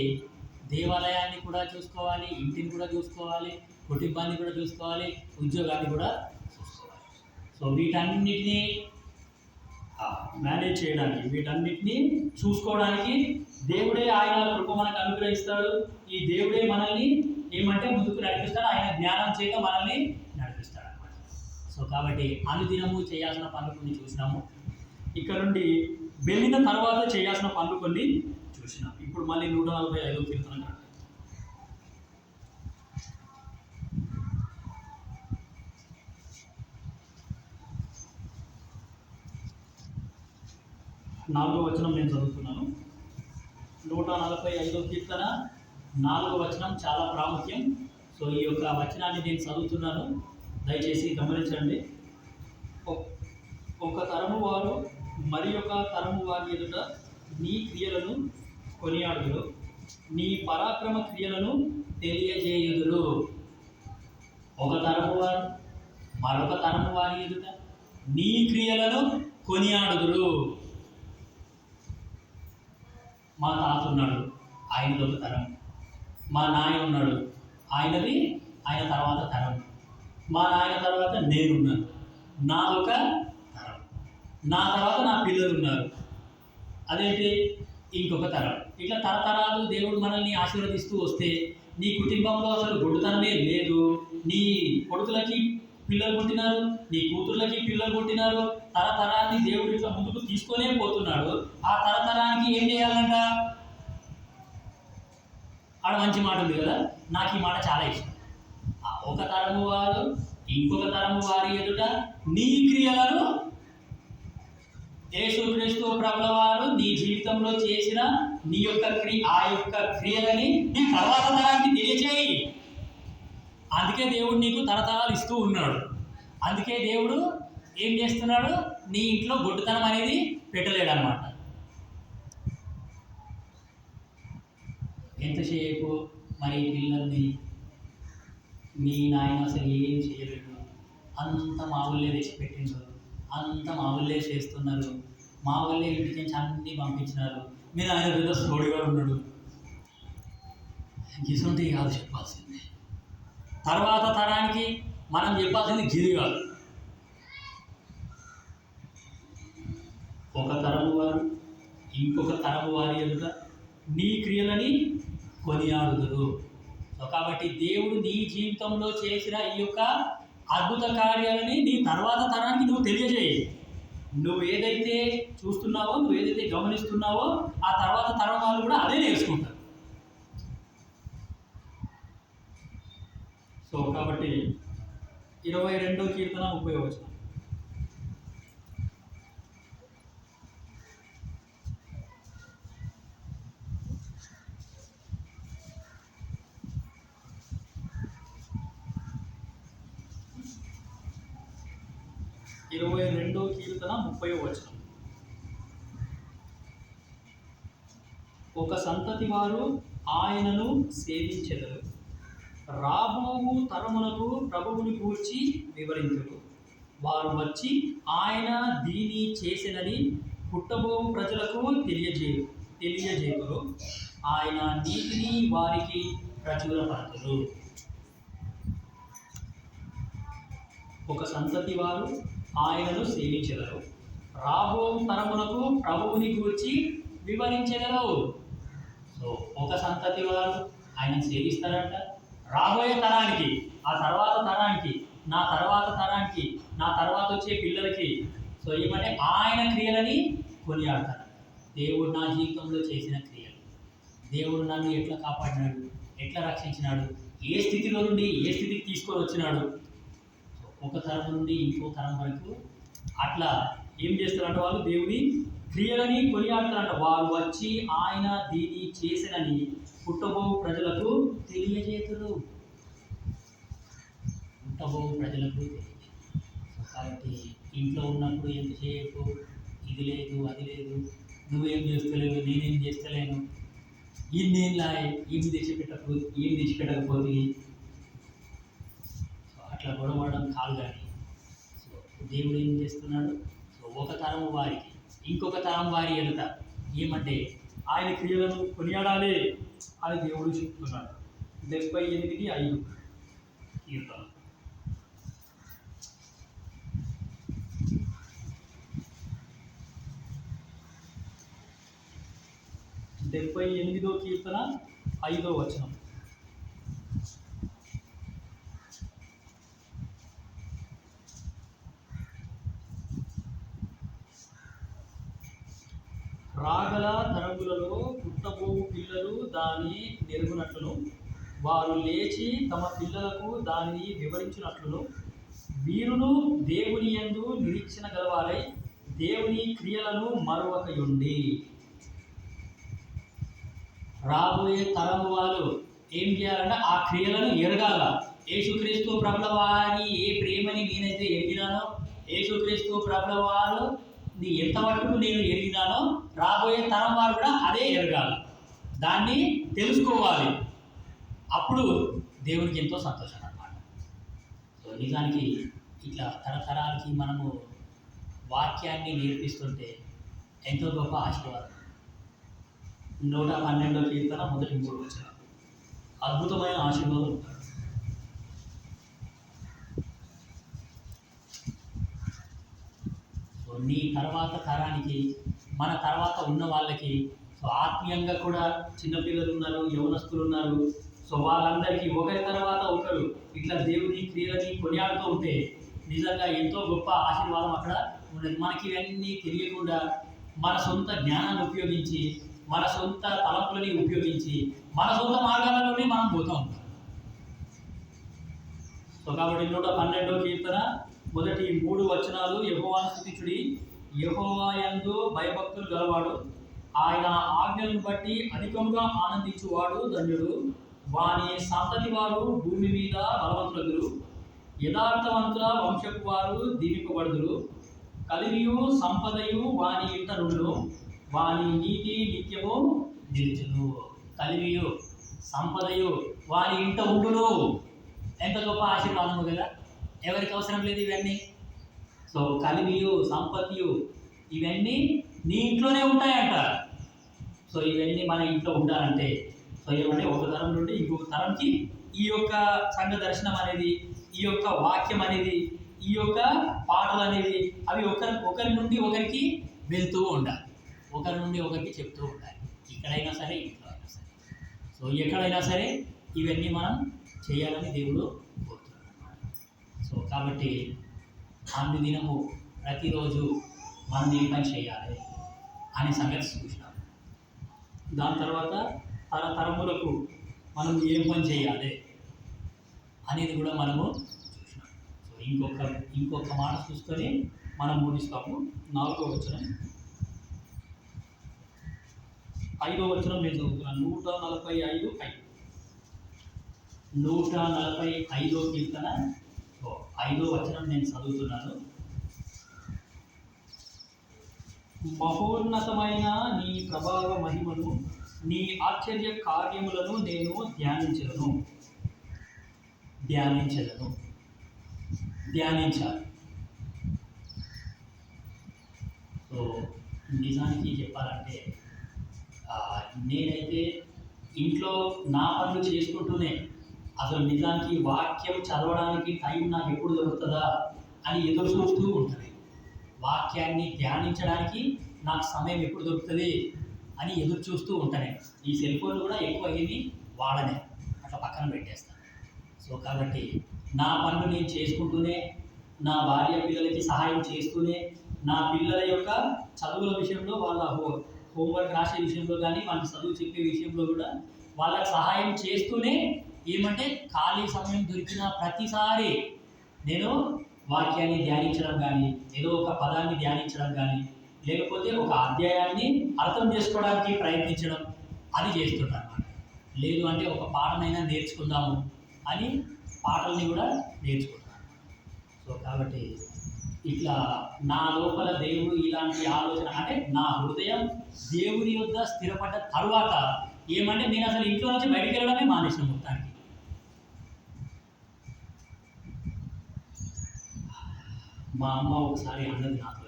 దేవాలయాన్ని కూడా చూసుకోవాలి, ఇంటిని కూడా చూసుకోవాలి, కుటుంబాన్ని కూడా చూసుకోవాలి, ఉద్యోగాన్ని కూడా చూసుకోవాలి. సో వీటన్నిటినీ మేనేజ్ చేయడానికి, వీటన్నిటినీ చూసుకోవడానికి దేవుడే ఆయన కృప మనకు అనుగ్రహిస్తాడు. ఈ దేవుడే మనల్ని ఏమంటే ముందుకు నడిపిస్తాడు. ఆయన జ్ఞానం చేత మనల్ని నడిపిస్తాడు అన్నమాట. సో కాబట్టి అనుదినము చేయాల్సిన పనులు కొన్ని చూసినాము. ఇక్కడ నుండి వెళ్ళిన తర్వాత చేయాల్సిన పనులు కొన్ని చూసినాం. ఇప్పుడు మళ్ళీ 145వ కీర్తన. 4వ వచనం నేను చదువుతున్నాను. 145వ కీర్తన 4వ వచనం చాలా ప్రాముఖ్యం. సో ఈ యొక్క వచనాన్ని నేను చదువుతున్నాను, దయచేసి గమనించండి. ఒక తరము వారు మరి ఒక తరము వారి ఎదుట నీ క్రియలను కొనియాడుదురు, నీ పరాక్రమ క్రియలను తెలియజేయుదురు. ఒక తరము వారు మరొక తరము వారి ఎదుట నీ క్రియలను కొనియాడుదురు. మా తాత ఉన్నాడు, ఆయనది ఒక తరం. మా నాయన ఉన్నాడు, ఆయన తర్వాత తరం. మా నాయన తర్వాత నేనున్నాను, నాదొక తరం. నా తర్వాత నా పిల్లలు ఉన్నారు, అదేంటి ఇంకొక తరం. ఇట్లా తరతరాలు దేవుడు మనల్ని ఆశీర్వదిస్తూ వస్తే నీ కుటుంబంలో అసలు గొడ్డుతనమే లేదు. నీ కొడుకులకి పిల్లలు పుట్టినారు, నీ కూతుర్లకి పిల్లలు పుట్టినారు. తరతరాన్ని దేవుడు ఇట్లా ముందుకు తీసుకొనే పోతున్నాడు. ఆ తరతరానికి ఏం చేయాలంట? ఆడ మంచి మాట ఉంది కదా, నాకు ఈ మాట చాలా ఇష్టం. ఒక తరము వారు ఇంకొక తరము వారి ఎదుట నీ క్రియలను, యేసుక్రీస్తు ప్రభుల వారు నీ జీవితంలో చేసిన నీ యొక్క ఆ యొక్క క్రియలని నీ తర్వాత తరానికి తెలియచేయి. అందుకే దేవుడు నీకు తరతరాలు ఇస్తూ ఉన్నాడు. అందుకే దేవుడు ఏం చేస్తున్నాడు? నీ ఇంట్లో గొడ్డుతనం అనేది పెట్టలేడు అనమాట. ఎంతసేపు మరి పిల్లల్ని మీ నాయన అసలు ఏం చేయలేడు, అంత మా ఊళ్ళే తెచ్చిపెట్టిండు, అంత మా ఊళ్ళే చేస్తున్నారు, మా ఊళ్ళే ఇంటికి నుంచి అన్నీ పంపించినారు, మీ నాయన పెద్ద సోడిగా ఉన్నాడు, గిసుంటే కాదు చెప్పాల్సింది. తర్వాత తరానికి మనం చెప్పాల్సింది గిరి కాదు. ఒక తరము వారు ఇంకొక తరము వారి ఎదుట నీ క్రియలని కొనియాడుదురు. సో కాబట్టి దేవుడు నీ జీవితంలో చేసిన ఈ యొక్క అద్భుత కార్యాలని నీ తర్వాత తరానికి నువ్వు తెలియజేయి. నువ్వు ఏదైతే చూస్తున్నావో, నువ్వు ఏదైతే గమనిస్తున్నావో, ఆ తర్వాత తరం వాళ్ళు కూడా అదే నేర్చుకుంటారు. సో కాబట్టి 22వ కీర్తన 30వ వచనం. కీర్తన 30వ వచనం. ఒక సంతతి వారు ఆయనను సేవించెదరు, రాబోవు తరమునకు ప్రభువుని గూర్చి వివరించురు. వారు వచ్చి ఆయన దీని చేసినని పుట్టబోవు ప్రజలకు తెలియజేయురు. ఆయన నీతిని వారికి ప్రచురపరచురు. ఒక సంతతి వారు ఆయనను సేవించెదరు, రాబోవు తరమునకు ప్రభువుని గూర్చి వివరించెదరు. సో ఒక సంతతి వారు ఆయనను సేవిస్తారంట, రాబోయే తరానికి, ఆ తర్వాత తరానికి, నా తర్వాత తరానికి, నా తర్వాత వచ్చే పిల్లలకి, సో ఏమంటే ఆయన క్రియలని కొనియాడతారు. దేవుడు నా జీవితంలో చేసిన క్రియలు, దేవుడు నన్ను ఎట్లా కాపాడినాడు, ఎట్లా రక్షించినాడు, ఏ స్థితిలో నుండి ఏ స్థితికి తీసుకొని వచ్చినాడు. ఒక తరం నుండి ఇంకో తరం వరకు అట్లా ఏం చేస్తారంట, వాళ్ళు దేవుని క్రియలని కొనియాడతారంట. వారు వచ్చి ఆయన దీని చేసినని పుట్టబో ప్రజలకు తెలియజేతురు. పుట్టబో ప్రజలకు తెలియజేతురు. కాబట్టి ఇంట్లో ఉన్నప్పుడు ఎంతసేపు ఇది లేదు అది లేదు, నువ్వేం చేస్తలేవు నేనేం చేస్తలేను, ఇన్నేళ్ళ ఏమి తెచ్చిపెట్టకపోతే అట్లా గొడవడం కాదు. కానీ సో దేవుడు ఏం చేస్తున్నాడు, సో ఒక తరం వారికి ఇంకొక తరం వారి ఎదుట ఏమంటే ఆయన క్రియలను కొనియాడాలి అని దేవుడు చెప్తున్నాడు. 78:5 కీర్తన. 78వ కీర్తన 5వ వచనం. రాగల తరములలో పుట్టబోవు పిల్లలు దాన్ని నెరుగునట్లును, వారు లేచి తమ పిల్లలకు దానిని వివరించినట్లును, వీరును దేవుని యందు నిరీక్షణ గలవారై దేవుని క్రియలను మరొకయుండి. రాబోయే తరం వాళ్ళు ఏం చేయాలంటే ఆ క్రియలను ఎరగాల. యేసుక్రీస్తు ప్రభుల వారి ఏ ప్రేమని నేనైతే ఎరిగినానో, యేసుక్రీస్తు ప్రభుల వారు ఎంత మటుకు నేను ఎరిగినానో, రాబోయే తరం వారు కూడా అదే ఎరగాలి, దాన్ని తెలుసుకోవాలి. అప్పుడు దేవునికి ఎంతో సంతోషం అన్నమాట. సో నిజానికి ఇట్లా తరతరాలకి మనము వాక్యాన్ని నేర్పిస్తుంటే ఎంతో గొప్ప ఆశీర్వాదం. 112వ కీర్తన 1-3 వచనం. అద్భుతమైన ఆశీర్వాదం ఉంటాడు. సో నీ తర్వాత తరానికి, మన తర్వాత ఉన్న వాళ్ళకి, సో ఆత్మీయంగా కూడా చిన్నపిల్లలు ఉన్నారు, యవనస్తులు ఉన్నారు. సో వాళ్ళందరికీ ఒకరి తర్వాత ఒకరు ఇట్లా దేవుని క్రియలని కొనియాడుతూ ఉంటే నిజంగా ఎంతో గొప్ప ఆశీర్వాదం అక్కడ ఉన్నది. మనకి ఇవన్నీ తెలియకుండా మన సొంత జ్ఞానాన్ని ఉపయోగించి, మన సొంత తలంపులని ఉపయోగించి, మన సొంత మార్గాలలోనే మనం పోతూ ఉంటాం. సో కాబట్టి 112వ కీర్తన 1-3 వచనాలు. యెహోవాను స్తుతించుడి, యెహోవా యందు భయభక్తులు గలవాడు, ఆయన ఆజ్ఞలను బట్టి అధికంగా ఆనందించువాడు ధన్యుడు. వాని సంతతి వారు భూమి మీద బలవంతులగురు, యథార్థవంతుల వంశపు వారు దీవింపబడుదురు. కలిమియు సంపదయు వాని ఇంట నుండును, వాని నీతి నిత్యము నిలుచును. కలిమియు సంపదయు వారి ఇంట ఉండును. ఎంత గొప్ప ఆశీర్వాదము కదా! ఎవరికి అవసరం లేదు ఇవన్నీ. సో కలిమియు సంపత్తియు ఇవన్నీ నీ ఇంట్లోనే ఉంటాయంట. సో ఇవన్నీ మన ఇంట్లో ఉండాలంటే సో ఏమంటే ఒక తరం నుండి ఇంకొక తరంకి ఈ యొక్క సంఘ దర్శనం అనేది, ఈ యొక్క వాక్యం అనేది, ఈ యొక్క పాటలు అనేవి అవి ఒకరి నుండి ఒకరికి వెళ్తూ ఉండాలి, ఒకరి నుండి ఒకరికి చెప్తూ ఉండాలి. ఇక్కడైనా సరే, ఇంట్లో అయినా సరే. సో ఎక్కడైనా సరే ఇవన్నీ మనం చేయాలని దేవుడు కోరుతున్నాడు. సో కాబట్టి అనుదినము ప్రతిరోజు మనం ఏ పని చేయాలి అనే సంగతి చూసినాం. దాని తర్వాత తరతరములకు మనం ఏం పని చేయాలి అనేది కూడా మనము చూసినాం. సో ఇంకొక మాట చూసుకొని మనం ముగిస్తాము. 4వ వచనం, 5వ వచనం నేను చదువుతున్నాను. 145 కీర్తన 5వ వచనం నేను చదువుతున్నాను. మహోన్నతమైన నీ ప్రభావ మహిమను, నీ ఆశ్చర్య కార్యములను నేను ధ్యానించాలి. సో నిజానికి చెప్పాలంటే నేనైతే ఇంట్లో నా పనులు చేసుకుంటూనే అసలు నిజానికి వాక్యం చదవడానికి టైం నాకు ఎప్పుడు దొరుకుతుందా అని ఎదురు చూస్తూ ఉంటుంది. వాక్యాన్ని ధ్యానించడానికి నాకు సమయం ఎప్పుడు దొరుకుతుంది అని ఎదురు చూస్తూ ఉంటాను. ఈ సెల్ ఫోన్లు కూడా ఎక్కువ ఏమి వాడనే, అట్లా పక్కన పెట్టేస్తాను. సో కాబట్టి నా పనులు నేను చేసుకుంటూనే, నా భార్య పిల్లలకి సహాయం చేస్తూనే, నా పిల్లల యొక్క చదువుల విషయంలో, వాళ్ళ హోంవర్క్ రాసే విషయంలో కానీ, వాళ్ళకి చదువు చెప్పే విషయంలో కూడా వాళ్ళకి సహాయం చేస్తూనే ఏమంటే ఖాళీ సమయం దొరికిన ప్రతిసారి నేను వాక్యాన్ని ధ్యానించడం కానీ, ఏదో ఒక పదాన్ని ధ్యానించడం కానీ, లేకపోతే ఒక అధ్యాయాన్ని అర్థం చేసుకోవడానికి ప్రయత్నించడం అది చేస్తుంటాను అన్నమాట. లేదు అంటే ఒక పాటనైనా నేర్చుకుందాము అని పాటల్ని కూడా నేర్చుకుంటాను. సో కాబట్టి ఇట్లా నా లోపల దేవుడు ఇలాంటి ఆలోచన అంటే నా హృదయం దేవుని యొద్ద స్థిరపడ్డ తరువాత ఏమంటే నేను అసలు ఇంట్లో నుంచి బయటికి వెళ్ళడమే మానేసిన మొత్తానికి. మా అమ్మ ఒకసారి అన్నది నాతో,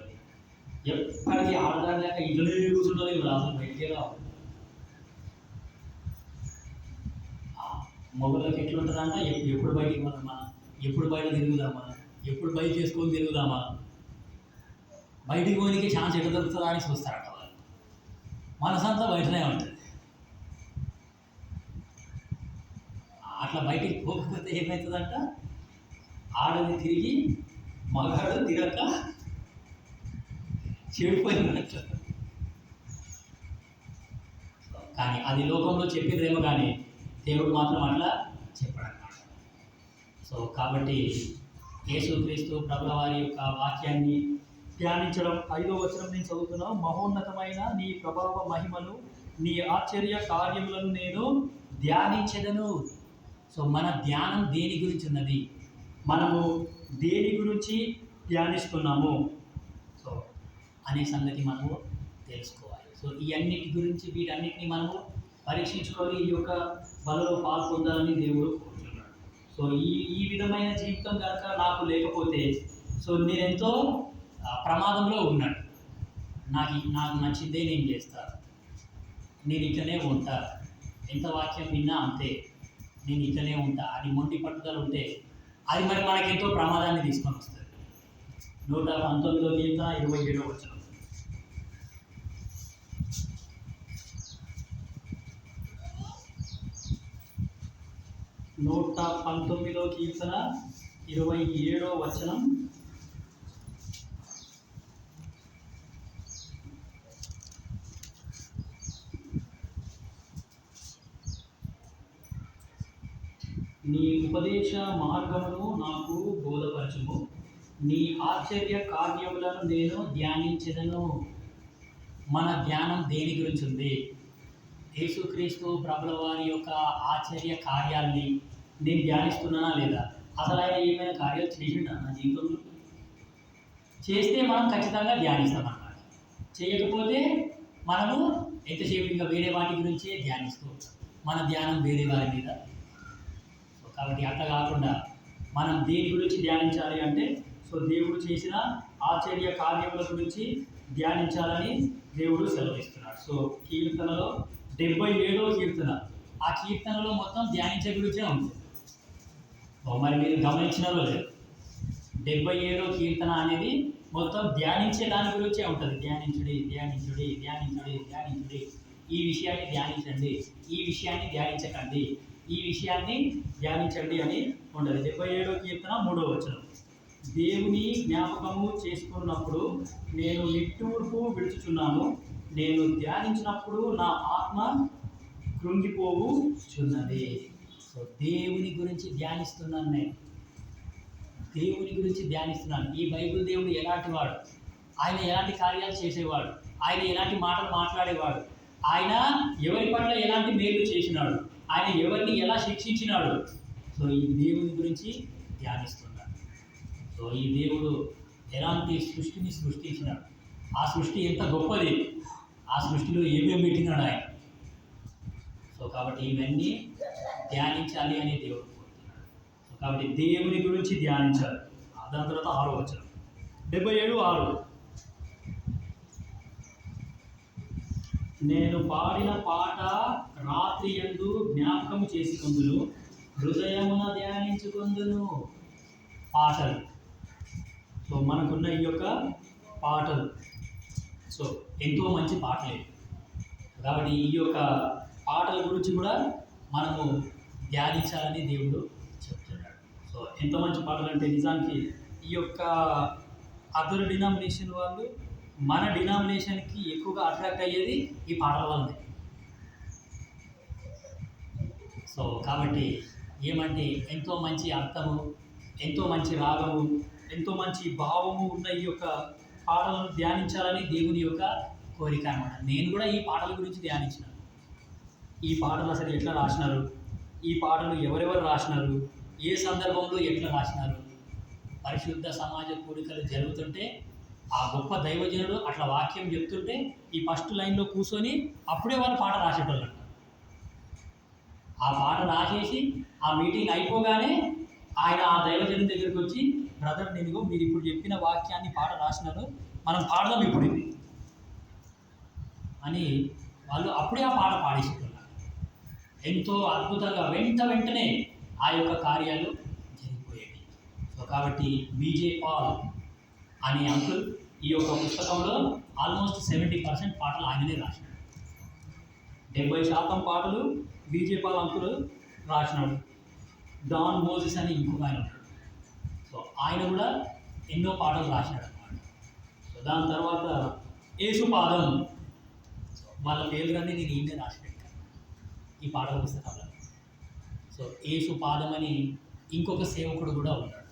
ఎప్పటికీ ఆడదాని లేక ఇంట్లోనే కూర్చుంటుంది, అసలు బయటికే రావు. మొగళ్ళకి ఎట్లుంటుందంట, ఎప్పుడు బయటికి పోదామా, ఎప్పుడు బయట తిరుగుదామా, ఎప్పుడు బయట చేసుకొని తిరుగుదామా, బయటికి పోనీకి ఛాన్స్ ఎట్లా దొరుకుతుందా అని చూస్తారట వాళ్ళు. మనసంతా బయటనే ఉంటుంది. అట్లా బయటికి పోకపోతే ఏమవుతుందంట, ఆడది తిరిగి మగాడు తిరగక చెడిపోయిందంట. కానీ అది లోకంలో చెప్పేదేమో కానీ దేవుడు మాత్రం అట్లా చెప్పడన్నమాట. సో కాబట్టి యేసుక్రీస్తు ప్రభుల వారి యొక్క వాక్యాన్ని ధ్యానించడం. 5వ వచనం నేను చదువుతున్నాను. మహోన్నతమైన నీ ప్రభావ మహిమను, నీ ఆశ్చర్య కార్యములను నేను ధ్యానించెదను. సో మన ధ్యానం దేని గురించి ఉన్నది, మనము దేని గురించి ధ్యానిస్తున్నాము సో అనే సంగతి మనము తెలుసుకోవాలి. సో ఈ అన్నిటి గురించి వీటన్నిటిని మనము పరీక్షించుకొని ఈ యొక్క బలలో పాల్పొందాలని దేవుడు కోరుతున్నాడు. సో ఈ విధమైన జీవితం కనుక నాకు లేకపోతే సో నేనెంతో ప్రమాదంలో ఉన్నాను. నాకు నచ్చిందే నేను చేస్తాను, నేను ఇట్లనే ఉంటా, ఎంత వాక్యం విన్నా అంతే, నేను ఇట్లనే ఉంటా అని మొండి పట్టుదల ఉంటే అది మరి మనకెంతో ప్రమాదాన్ని తీసుకొని వస్తుంది. 119వ కీర్తన 27వ వచనం. నూట 19వ కీర్తన 27వ వచనం. నీ ఉపదేశ మార్గమును నాకు బోధపరచుము, నీ ఆశ్చర్య కార్యములను నేను ధ్యానించెదను. మన ధ్యానం దేని గురించి ఉంది? యేసుక్రీస్తు ప్రభుల వారి యొక్క ఆశ్చర్య కార్యాల్ని నేను ధ్యానిస్తున్నానా లేదా? అసలు ఆయన ఏమైనా కార్యాలు చేసిండా నా జీవితంలో? చేస్తే మనం ఖచ్చితంగా ధ్యానిస్తాం అన్నమాట. చేయకపోతే మనము ఎంతసేపు ఇంకా వేరే వాటి గురించే ధ్యానిస్తూ ఉంటాం. మన ధ్యానం వేరే వారి మీద. సో కాబట్టి అట్లా కాకుండా మనం దేని గురించి ధ్యానించాలి అంటే, సో దేవుడు చేసిన ఆశ్చర్య కార్యముల గురించి ధ్యానించాలని దేవుడు సెలవిస్తున్నాడు. సో కీర్తనలో 77వ కీర్తన, ఆ కీర్తనలో మొత్తం ధ్యానించే గురించే ఉంటుంది. మరి మీరు గమనించినారో లేదు, 77వ కీర్తన అనేది మొత్తం ధ్యానించే దాని గురించే ఉంటుంది. ధ్యానించుడి, ధ్యానించుడి, ధ్యానించుడి, ధ్యానించుడి, ఈ విషయాన్ని ధ్యానించండి, ఈ విషయాన్ని ధ్యానించకండి, ఈ విషయాన్ని ధ్యానించండి అని ఉంటుంది. 77వ కీర్తన 3వ వచనం, దేవుని జ్ఞాపకము చేసుకున్నప్పుడు నేను నిట్టూర్పు విడుచుచున్నాను, నేను ధ్యానించినప్పుడు నా ఆత్మ కృంగిపోవుచున్నది. సో దేవుని గురించి ధ్యానిస్తున్నాను, నేను దేవుని గురించి ధ్యానిస్తున్నాను. ఈ బైబిల్ దేవుడు ఎలాంటి వాడు, ఆయన ఎలాంటి కార్యాలు చేసేవాడు, ఆయన ఎలాంటి మాటలు మాట్లాడేవాడు, ఆయన ఎవరి పట్ల ఎలాంటి మేలు చేసినాడు, ఆయన ఎవరిని ఎలా శిక్షించినాడు. సో ఈ దేవుని గురించి ధ్యానిస్తున్నాడు. సో ఈ దేవుడు ఎలాంటి సృష్టిని సృష్టించినాడు, ఆ సృష్టి ఎంత గొప్పది, ఆ సృష్టిలో ఏమేమి పెట్టినాడు ఆయన. సో కాబట్టి ఇవన్నీ ధ్యానించాలి అని దేవుడు కోరుతున్నాడు. సో కాబట్టి దేవుని గురించి ధ్యానించాలి. దాని తర్వాత 6వ వచనం, 77:6, నేను పాడిన పాట రాత్రి యందు జ్ఞాపకం చేసుకొందును, హృదయమున ధ్యానించుకొందును. పాటలు, సో మనకున్న ఈ యొక్క పాటలు, సో ఎంతో మంచి పాటలే. కాబట్టి ఈ యొక్క పాటల గురించి కూడా మనము ధ్యానించాలని దేవుడు చెప్తున్నాడు. సో ఎంత మంచి పాటలు అంటే, నిజానికి ఈ యొక్క అదర్ డినామినేషన్ వాళ్ళు మన డినామినేషన్కి ఎక్కువగా అట్రాక్ట్ అయ్యేది ఈ పాటల వల్లనే. సో కాబట్టి ఏమంటే ఎంతో మంచి అర్థము, ఎంతో మంచి రాగము, ఎంతో మంచి భావము ఉన్న ఈ యొక్క పాటలను ధ్యానించాలని దేవుని యొక్క కోరిక అన్నమాట. నేను కూడా ఈ పాటల గురించి ధ్యానించినాను. ఈ పాటలు అసలు ఎట్లా రాసినారు, ఈ పాటలు ఎవరెవరు రాసినారు, ఏ సందర్భంలో ఎట్లా రాసినారు. పరిశుద్ధ సమాజ కూడికలు జరుగుతుంటే ఆ గొప్ప దైవజనుడు అట్లా వాక్యం చెప్తుంటే ఈ ఫస్ట్ లైన్లో కూర్చొని అప్పుడే వాళ్ళు పాట రాసేటోళ్ళు. ఆ పాట రాసేసి ఆ మీటింగ్ అయిపోగానే ఆయన ఆ దైవజనుడి దగ్గరికి వచ్చి, బ్రదర్ నేను మీరు ఇప్పుడు చెప్పిన వాక్యాన్ని పాట రాసినారు, మనం పాడదాం ఇప్పుడు ఇది అని వాళ్ళు అప్పుడే ఆ పాట పాడేసేటోళ్ళు. ఎంతో అద్భుతంగా వెంటనే ఆ యొక్క కార్యాలు జరిగిపోయేవి. సో కాబట్టి బీజే పాల్ అనే అంకుల్ ఈ యొక్క పుస్తకంలో ఆల్మోస్ట్ 70% పాటలు ఆయననే రాసినాడు. 70% పాటలు బీజే పాల్ అంకుల్ రాసినాడు. డాన్ మోజెస్ అని ఇంకొక ఆయన ఉంటాడు. సో ఆయన కూడా ఎన్నో పాటలు రాసినాడు అన్నమాట. సో దాని తర్వాత యేసుపాదం, వాళ్ళ పేర్లన్నీ నేను ఈయనే రాసి పెట్టాను ఈ పాటల పుస్తకంలో. సో యేసుపాదం అని ఇంకొక సేవకుడు కూడా ఉన్నాడు.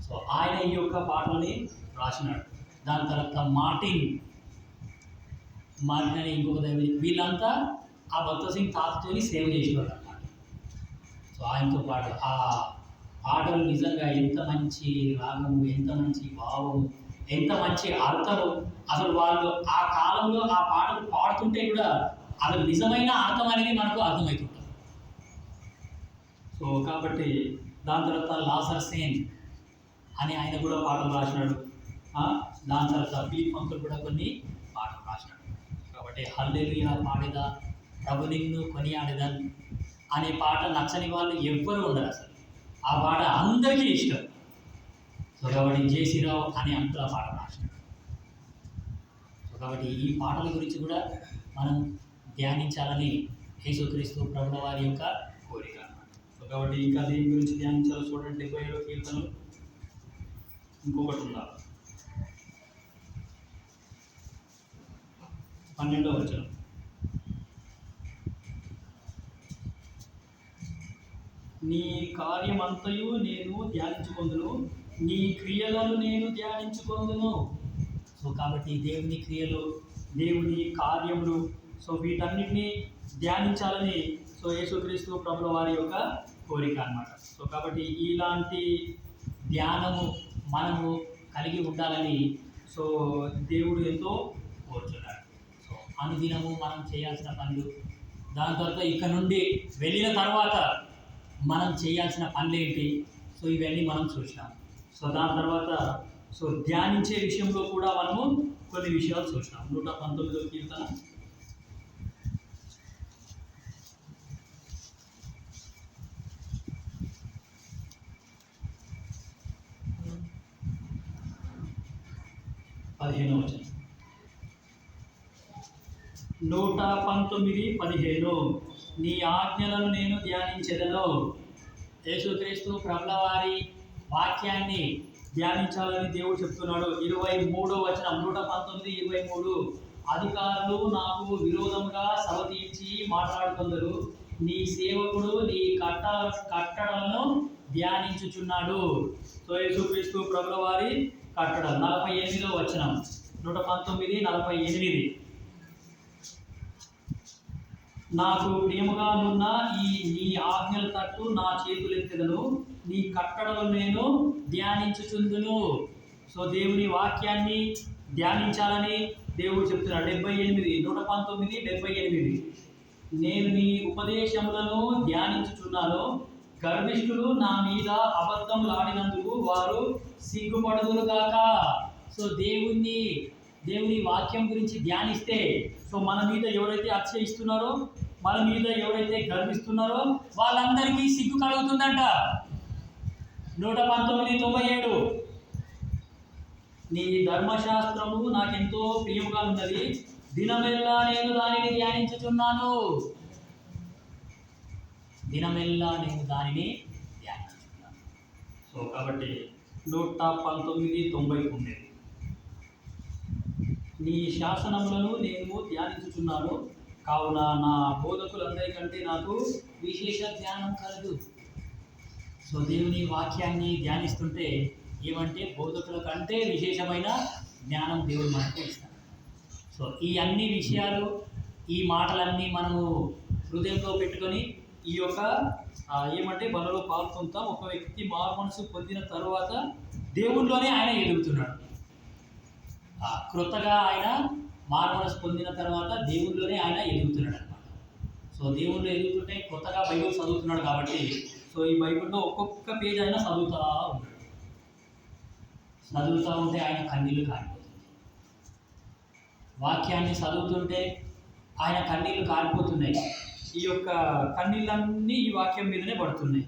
సో ఆయన ఈ యొక్క పాటలని రాసినాడు. దాని తర్వాత మార్టిన్ అని ఇంకొక దైవ, వీళ్ళంతా ఆ భక్త సింగ్ తాతతోని సేవ చేసేవాడు అన్నమాట. సో ఆయనతో పాటు ఆ పాటలు నిజంగా ఎంత మంచి రాగము, ఎంత మంచి భావము, ఎంత మంచి అర్థము. అసలు వాళ్ళు ఆ కాలంలో ఆ పాటలు పాడుతుంటే కూడా అసలు నిజమైన అర్థం అనేది మనకు అర్థమవుతుంటుంది. సో కాబట్టి దాని తర్వాత లాసర్ సేన్ అని ఆయన కూడా పాటలు రాసినాడు. దాని తర్వాత ఫిలిప్ అంకుల్ కూడా కొన్ని పాటలు రాసినాడు. కాబట్టి హల్లెలూయా పాడేదా, ప్రభు నిన్ను కొనియాడేదన్ అనే పాట నచ్చని వాళ్ళు ఎవ్వరూ ఉండరు. అసలు ఆ పాట అందరికీ ఇష్టం. సో కాబట్టి జేసీరావు అనే అంకుల్ ఆ పాట రాసినాడు. సో కాబట్టి ఈ పాటల గురించి కూడా మనం ధ్యానించాలని యేసుక్రీస్తు ప్రభుల వారి యొక్క కోరిక. సో కాబట్టి ఇంకా దేని గురించి ధ్యానించాలో చూడండి. 77వ కీర్తనలు ఇంకొకటి ఉన్నారు, 12వ వచనం, నీ కార్యమంతయు నేను ధ్యానించుకొందును, నీ క్రియలను నేను ధ్యానించుకొందును. సో కాబట్టి దేవుని క్రియలు, దేవుని కార్యములు, సో వీటన్నిటినీ ధ్యానించాలని సో యేసుక్రీస్తు ప్రభుల వారి యొక్క కోరిక అన్నమాట. సో కాబట్టి ఇలాంటి ధ్యానము మనము కలిగి ఉండాలని సో దేవుడు ఎంతో కోరుతున్నాడు. సో అనుదినము మనం చేయాల్సిన పనులు దాని తర్వాత ఇక్కడ నుండి వెళ్ళిన తర్వాత మనం చేయాల్సిన పనులేంటి, సో ఇవన్నీ మనం చూసినాం. సో దాని తర్వాత సో ధ్యానించే విషయంలో కూడా మనము కొన్ని విషయాలు చూసినాం. 119వ కీర్తన 15వ వచనం. 119:15 నీ ఆజ్ఞలను నేను ధ్యానించెదను. యేసుక్రీస్తు ప్రభుల వారి వాక్యాన్ని ధ్యానించాలని దేవుడు చెప్తున్నాడు. 23వ వచనం 119:23 అధికారులు నాకు విరోధంగా సభ తీర్చి మాట్లాడుతుందరు, నీ సేవకుడు నీ కట్టడలను ధ్యానించుచున్నాడు. సో యేసుక్రీస్తు ప్రభుల వారి కట్టడం. 48వ వచనం 119:48 నాకు ప్రియముగా నున్న నీ ఆజ్ఞల తట్టు నా చేతులెత్తెదను, నీ కట్టడలు నేను ధ్యానించుచుందును. సో దేవుని వాక్యాన్ని ధ్యానించాలని దేవుడు చెప్తున్నాడు. 119:78 నేను నీ ఉపదేశములను ధ్యానించుచున్నాను, గర్విష్ఠులు నా మీద అబద్ధములాడినందుకు వారు సిగ్గుపడుదురుగాక. సో దేవుని వాక్యం గురించి ధ్యానిస్తే సో మన మీద ఎవరైతే అతిశయిస్తున్నారో, మన మీద ఎవరైతే గర్విస్తున్నారో వాళ్ళందరికీ సిగ్గు కలుగుతుందంట. 119:97 నీ ధర్మశాస్త్రము నాకెంతో ప్రియముగా ఉన్నది, దినమెల్లా నేను దానిని ధ్యానించుచున్నాను. దినమెల్లా నేను దానిని ధ్యానించుచున్నాను. సో కాబట్టి 119:99 నీ శాసనములను నేను ధ్యానించుచున్నాను, కావున నా బోధకులందరికంటే నాకు విశేష ధ్యానం కలదు. సో దేవుని వాక్యాన్ని ధ్యానిస్తుంటే ఏమంటే బోధకుల కంటే విశేషమైన జ్ఞానం దేవుడు మనకు ఇస్తాడు. సో ఈ అన్ని విషయాలు, ఈ మాటలన్నీ మనము హృదయంలో పెట్టుకొని ఈ యొక్క ఏమంటే బలలో పాల్గొంటాం. ఒక వ్యక్తి మారు మనసు పొందిన తరువాత దేవునిలోనే ఆయన ఎదుగుతున్నాడు. క్రొత్తగా ఆయన మారు మనసు పొందిన తర్వాత దేవునిలోనే ఆయన ఎదుగుతున్నాడు అనమాట. సో దేవుళ్ళు ఎదుగుతుంటే కొత్తగా బైబిల్ చదువుతున్నాడు కాబట్టి సో ఈ బైబిల్లో ఒక్కొక్క పేజ్ ఆయన చదువుతూ ఉంటే ఆయన కన్నీళ్ళు కారిపోతుంది. వాక్యాన్ని చదువుతుంటే ఆయన కన్నీళ్ళు కారిపోతున్నాయి. ఈ యొక్క కన్నీళ్ళన్నీ ఈ వాక్యం మీదనే పడుతున్నాయి.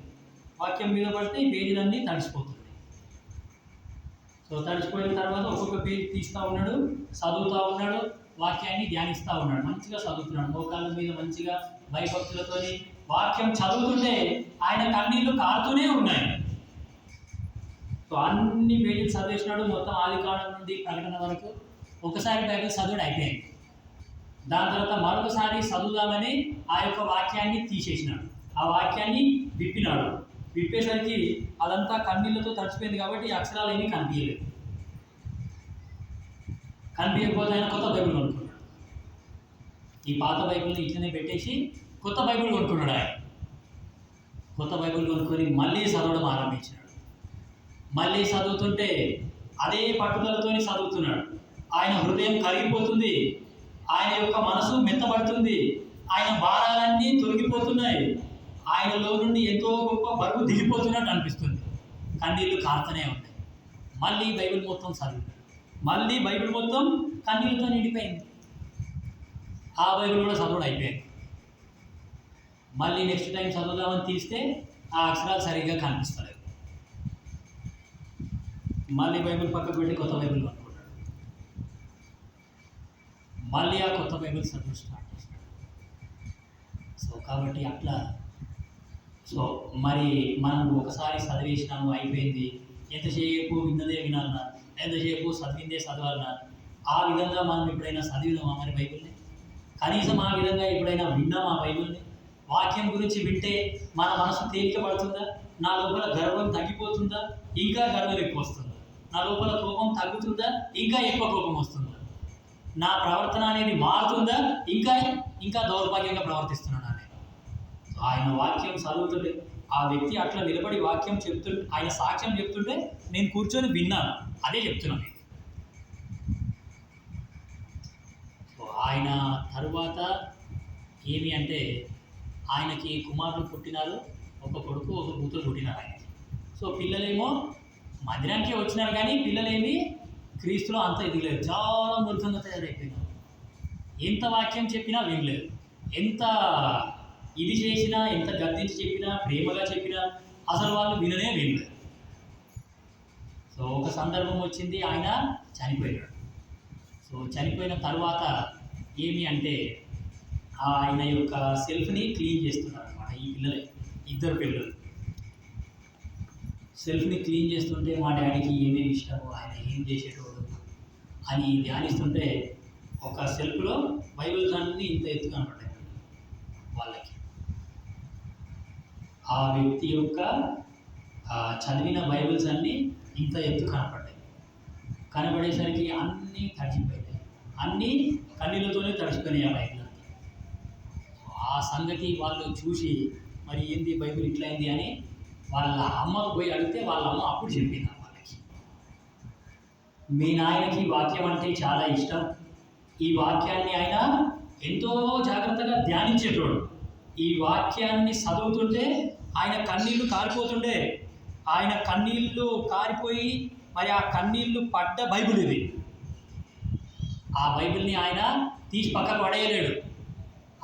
వాక్యం మీద పడితే ఈ పేజీలన్నీ తడిసిపోతున్నాయి. సో తడిసిపోయిన తర్వాత ఒక్కొక్క పేజీ తీస్తూ ఉన్నాడు, చదువుతూ ఉన్నాడు, వాక్యాన్ని ధ్యానిస్తూ ఉన్నాడు. మంచిగా చదువుతున్నాడు, మోకాళ్ళ మీద మంచిగా భయభక్తులతో వాక్యం చదువుతుంటే ఆయన కన్నీళ్ళు కారుతూనే ఉన్నాయి. సో అన్ని పేజీలు చదివేసినాడు, మొత్తం ఆదికాండం నుండి ప్రకటన వరకు. ఒకసారి బైబిల్ చదువుడు అయిపోయింది. దాని తర్వాత మరొకసారి చదువుదామని ఆ యొక్క వాక్యాన్ని తీసేసినాడు, ఆ వాక్యాన్ని విప్పినాడు. విప్పేసరికి అదంతా కన్నీళ్ళతో తడిచిపోయింది కాబట్టి ఈ అక్షరాలు ఏమీ కనిపించలేదు. కనిపించకపోతే ఆయన కొత్త బైబిల్ కొనుక్కున్నాడు. ఈ పాత బైబిల్ని ఇట్లనే పెట్టేసి కొత్త బైబిల్ కొనుక్కున్నాడు. ఆయన కొత్త బైబిల్ కొనుక్కొని మళ్ళీ చదవడం ఆరంభించినాడు. మళ్ళీ చదువుతుంటే అదే పట్టుదలతో చదువుతున్నాడు. ఆయన హృదయం కరిగిపోతుంది, ఆయన యొక్క మనసు మెత్తబడుతుంది, ఆయన భారాలన్నీ తొలగిపోతున్నాయి, ఆయనలో నుండి ఎంతో గొప్ప బరువు దిగిపోతున్నట్టు అనిపిస్తుంది. కన్నీళ్ళు కారుతూనే ఉంటాయి. మళ్ళీ బైబిల్ మొత్తం చదివాడు. మళ్ళీ బైబిల్ మొత్తం కన్నీళ్ళతో నిండిపోయింది. ఆ బైబిల్ కూడా చదవడం అయిపోయింది. మళ్ళీ నెక్స్ట్ టైం చదువుదామని తీస్తే ఆ అక్షరాలు సరిగ్గా కనిపిస్తలేదు. మళ్ళీ బైబిల్ పక్కకు పెట్టి కొత్త బైబిల్ కొనుక్కున్నాడు. మళ్ళీ ఆ కొత్త బైబిల్ చదువు స్టార్ట్ చేస్తాడు. సో కాబట్టి అట్లా సో మరి మనం ఒకసారి చదివేసినాము, అయిపోయింది, ఎంతసేపు విన్నదే వినాలన్నా, ఎంతసేపు చదివిందే చదవాలన్నా, ఆ విధంగా మనం ఎప్పుడైనా చదివినామా మరి బైబిల్ని? కనీసం ఆ విధంగా ఎప్పుడైనా విన్నామా బైబిల్ని? వాక్యం గురించి వింటే మన మనసు తేలికపడుతుందా? నా లోపల గర్వం తగ్గిపోతుందా? ఇంకా గర్వం ఎక్కువ వస్తుందా? నా లోపల కోపం తగ్గుతుందా? ఇంకా ఎక్కువ కోపం వస్తుందా? నా ప్రవర్తన అనేది మారుతుందా? ఇంకా దౌర్భాగ్యంగా ప్రవర్తిస్తున్నాను నేను. ఆయన వాక్యం చదువుతుంటే ఆ వ్యక్తి అట్లా నిలబడి వాక్యం చెప్తుంటే, ఆయన సాక్ష్యం చెప్తుంటే నేను కూర్చొని విన్నాను, అదే చెప్తున్నాను. ఆయన తరువాత ఏమి అంటే ఆయనకి కుమారులు పుట్టినారు, ఒక కొడుకు ఒక కూతురు పుట్టినారు ఆయనకి. సో పిల్లలేమో మందిరానికే వచ్చినారు, కానీ పిల్లలేమి క్రీస్తులో అంత ఎదిగలేదు, చాలా మూర్ఖంగా తయారైపోయినారు. ఎంత వాక్యం చెప్పినా వినలేదు, ఎంత ఇది చేసినా, ఎంత గద్దించి చెప్పినా, ప్రేమగా చెప్పినా అసలు వాళ్ళు వినలేదు. సో ఒక సందర్భం వచ్చింది, ఆయన చనిపోయాడు. సో చనిపోయిన తర్వాత ఏమి అంటే ఆయన యొక్క సెల్ఫ్ని క్లీన్ చేస్తున్నారు అనమాట. ఈ పిల్లలే, ఇద్దరు పిల్లలు సెల్ఫ్ని క్లీన్ చేస్తుంటే మా డాడీకి ఏమేమి ఇష్టమో, ఆయన ఏం చేసేటోడు అని ధ్యానిస్తుంటే ఒక సెల్ఫ్లో బైబిల్స్ అన్నీ ఇంత ఎత్తు కనపడ్డాయి వాళ్ళకి. ఆ వ్యక్తి యొక్క చదివిన బైబిల్స్ అన్నీ ఇంత ఎత్తు కనపడ్డాయి. కనబడేసరికి అన్నీ తడిచిపోయాయి, అన్నీ కన్నీళ్ళతోనే తడిచిపోయినాయి ఆ బైబిల్. ఆ సంగతి వాళ్ళు చూసి మరి ఏంది బైబిల్ ఇట్లా అయింది అని వాళ్ళ అమ్మకు పోయి అడిగితే వాళ్ళ అమ్మ అప్పుడు చెప్పింది వాళ్ళకి, మీ నాయనకి వాక్యం అంటే చాలా ఇష్టం, ఈ వాక్యాన్ని ఆయన ఎంతో జాగ్రత్తగా ధ్యానించేటోడు, ఈ వాక్యాన్ని చదువుతుంటే ఆయన కన్నీళ్లు కారిపోతుండే, ఆయన కన్నీళ్లు కారిపోయి మరి ఆ కన్నీళ్లు పడ్డ బైబిల్ ఇది. ఆ బైబిల్ని ఆయన తీసి పక్కకు పడేయలేడు,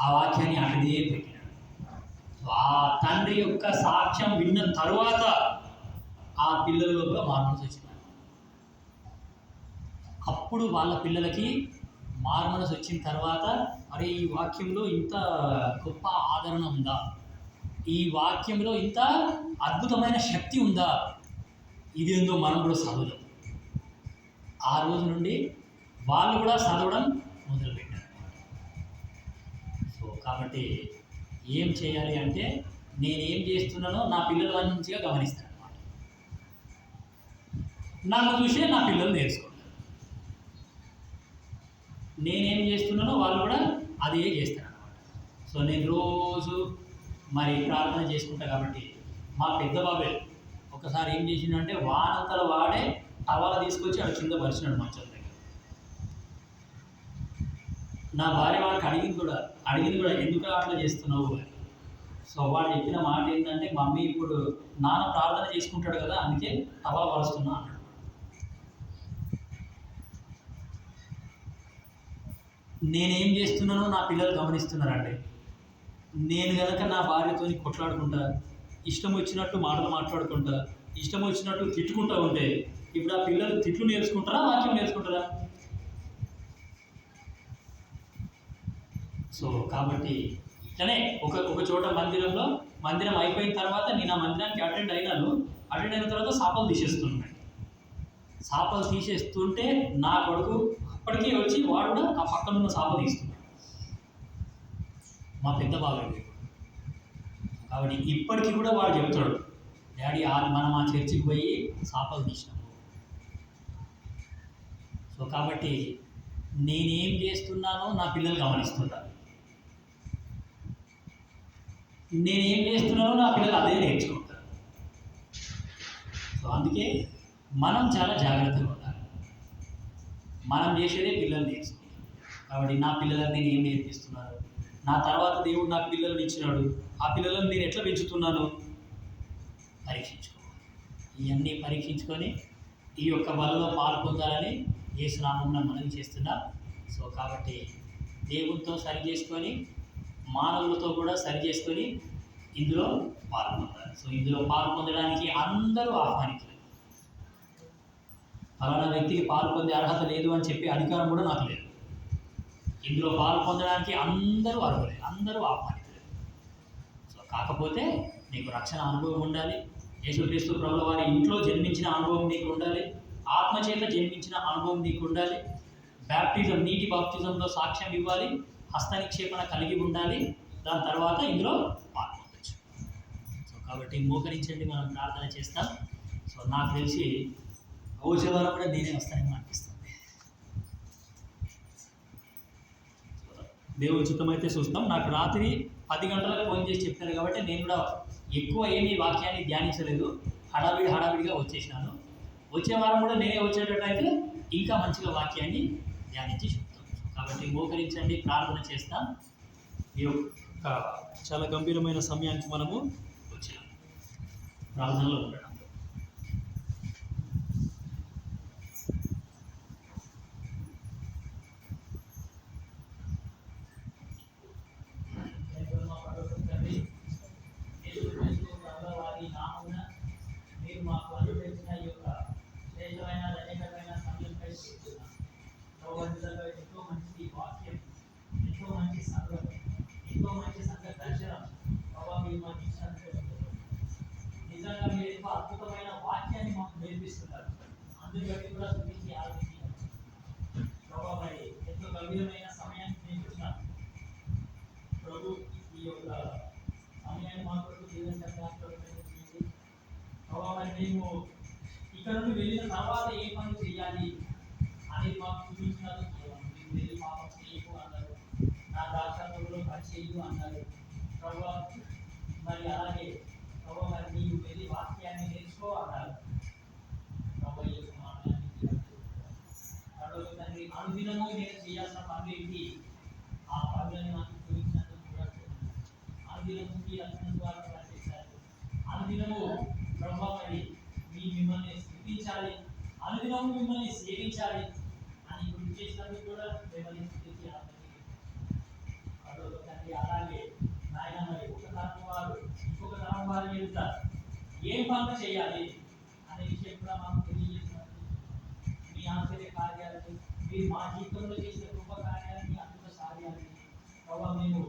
ఆ వాక్యాన్ని అడిగే పెట్టినాడు. ఆ తండ్రి యొక్క సాక్ష్యం విన్న తరువాత ఆ పిల్లలలో మారుమనసు వచ్చినాడు. అప్పుడు వాళ్ళ పిల్లలకి మారుమనసు వచ్చిన తర్వాత అరే ఈ వాక్యంలో ఇంత గొప్ప ఆదరణ ఉందా, ఈ వాక్యంలో ఇంత అద్భుతమైన శక్తి ఉందా, ఇదేందో మనం కూడా చదువుదాం. ఆ రోజు నుండి వాళ్ళు కూడా చదవడం మొదలుపెట్టారు. సో కాబట్టి ఏం చేయాలి అంటే నేనేం చేస్తున్నానో నా పిల్లలు మంచిగా గమనిస్తాను అన్నమాట. నన్ను చూసే నా పిల్లలు నేర్చుకుంటారు, నేనేం చేస్తున్నానో వాళ్ళు కూడా అదే చేస్తారు అన్నమాట. సో నేను రోజు మరి ప్రార్థన చేసుకుంటా కాబట్టి మా పెద్ద బాబాయ్ ఒకసారి ఏం చేసిండంటే వానంతల వాడే టవాల తీసుకొచ్చి అక్కడ కింద పరిచినాడు మంచం దగ్గర. నా భార్య వాడికి అడిగింది కూడా ఎందుకు అట్లా చేస్తున్నావు అని. సో వాడు చెప్పిన మాట ఏంటంటే మమ్మీ ఇప్పుడు నాన్న ప్రార్థన చేసుకుంటాడు కదా అందుకే టవా పరుస్తున్నా అన్నాడు. నేనేం చేస్తున్నానో నా పిల్లలు గమనిస్తున్నారండి. నేను కనుక నా భార్యతో కొట్లాడుకుంటా, ఇష్టం వచ్చినట్టు మాటలు మాట్లాడుకుంటా, ఇష్టం వచ్చినట్టు తిట్టుకుంటూ ఉంటే ఇప్పుడు ఆ పిల్లలు తిట్లు నేర్చుకుంటారా, వాక్యం నేర్చుకుంటారా? సో కాబట్టి ఇట్లనే ఒక చోట మందిరం అయిపోయిన తర్వాత నేను ఆ మందిరానికి అటెండ్ అయిన తర్వాత సాపలు తీసేస్తున్నాను. సాపలు తీసేస్తుంటే నా కొడుకు అప్పటికే వచ్చి వాడు కూడా ఆ పక్కన ఉన్న సాప తీస్తున్నాడు, మా పెద్ద బాబాయ్. కాబట్టి ఇప్పటికీ కూడా వాడు చెప్తాడు, డాడీ మనం ఆ చర్చికి పోయి సాపలు తీసినాము. సో కాబట్టి నేనేం చేస్తున్నానో నా పిల్లలు గమనిస్తున్నారు, నేనేం చేస్తున్నానో నా పిల్లలు అదే నేర్చుకుంటారు. సో అందుకే మనం చాలా జాగ్రత్తగా ఉండాలి, మనం చేసేదే పిల్లలు నేర్చుకుంటారు. కాబట్టి నా పిల్లలకు నేను ఏం నేర్పిస్తున్నాను, నా తర్వాత దేవుడు నాకు పిల్లలను ఇచ్చినాడు, ఆ పిల్లలను నేను ఎట్లా పెంచుతున్నాను పరీక్షించుకోవాలి. ఇవన్నీ పరీక్షించుకొని ఈ యొక్క బలలో పాల్పొందాలని యేసు నామమున మనవి చేస్తున్నా. సో కాబట్టి దేవునితో సరి చేసుకొని మానవులతో కూడా సరి చేసుకొని ఇందులో పాల్పొందాలి. సో ఇందులో పాల్పొందడానికి అందరూ ఆహ్వానితులు. ఫలానా వ్యక్తికి పాల్పొందే అర్హత లేదు అని చెప్పి అధికారం కూడా నాకు లేదు. ఇందులో పాల్పొందడానికి అందరూ అర్హులే, అందరూ ఆహ్వానితులే. సో కాకపోతే నీకు రక్షణ అనుభవం ఉండాలి, యేసుక్రీస్తు ప్రభుల వారి ఇంట్లో జన్మించిన అనుభవం నీకు ఉండాలి, ఆత్మచేత జన్మించిన అనుభవం నీకు ఉండాలి, బ్యాప్టిజం నీటి బాప్టిజంలో సాక్ష్యం ఇవ్వాలి, హస్త నిక్షేపణ కలిగి ఉండాలి. దాని తర్వాత ఇందులో పాల్పొందొచ్చు. సో కాబట్టి మోకరించండి, మనం ప్రార్థన చేస్తాం. సో నాకు తెలిసి వచ్చే వారం కూడా నేనే వస్తానని అనిపిస్తుంది. దేవుడి చిత్తమైతే చూస్తాం. నాకు రాత్రి 10 గంటలకు ఫోన్ చేసి చెప్పారు కాబట్టి నేను కూడా ఎక్కువ ఏమీ వాక్యాన్ని ధ్యానించలేదు, హడావిడిగా వచ్చేసినాను. వచ్చే వారం కూడా నేనే వచ్చేటట్టయితే ఇంకా మంచిగా వాక్యాన్ని ధ్యానించి చెప్తాం. కాబట్టి మోకరించండి, ప్రార్థన చేస్తాం. ఈ యొక్క చాలా గంభీరమైన సమయానికి మనము వచ్చినాం ప్రార్థనలో ఉండడం. మీరు మాకు అనుగ్రహించిన ఈ యొక్క శ్రేష్టమైన అనేకమైన సమయంపై నిజంగా ఎంతో మంచి వాక్యం, ఎంతో మంచి సంఘం, ఎంతో మంచి సంఘ దర్శనం ప్రభావ మీరు మాకు ఇచ్చినందుకు నిజంగా మీరు ఎంతో అద్భుతమైన వాక్యాన్ని మాకు నేర్పిస్తున్నారు. అందుకని కూడా చూపించి ఆలోచించారు ప్రభావ. మరి ఎంతో గంభీరమైన సమయాన్ని నేర్పిస్తున్నారు ప్రభు. ఈ యొక్క సమయాన్ని మాకు జీవించాలి ప్రభావ. మరి మేము ఇక్కడ నుండి వెళ్ళిన తర్వాత ఏ పనులు చేయాలి అనేది మాకు చూపించినారు. మీరు వెళ్ళి పాపం చేయకు అన్నారు, నా ద్రాక్షలో పని చేయు అన్నారు ప్రభావ. మరి అలాగే ప్రభావ మరి నీవు వెళ్ళి వాక్యాన్ని నేర్చుకో అన్నారు ప్రభావ. ఈ యొక్క మాటలన్నీ తండ్రి అనుదినము నేను చేయాల్సిన పనులు ఏంటి, ఆ పనులని నాకు చూపించినందుకు కూడా అనుదినము మీ రక్షణ ద్వారా ప్రకటించారు. అనుదినము ప్రభావ మరి మిమ్మల్ని స్థుతించాలి, అనుదినము మిమ్మల్ని సేవించాలి అని గుర్తు చేసినందుకు కూడా మిమ్మల్ని స్థుతించి తండ్రి. అలాగే నాయన మరి ఒక తరం వారు ఇంకొక తరం వారు వెళ్తారు, ఏం పనులు చేయాలి అనే విషయం కూడా మాకు తెలియజేసినప్పుడు మీ ఆశ్చర్య కార్యాలని, మీరు మా జీవితంలో చేసిన గొప్ప కార్యాలని, అద్భుత కార్యాలని ప్రభావ మేము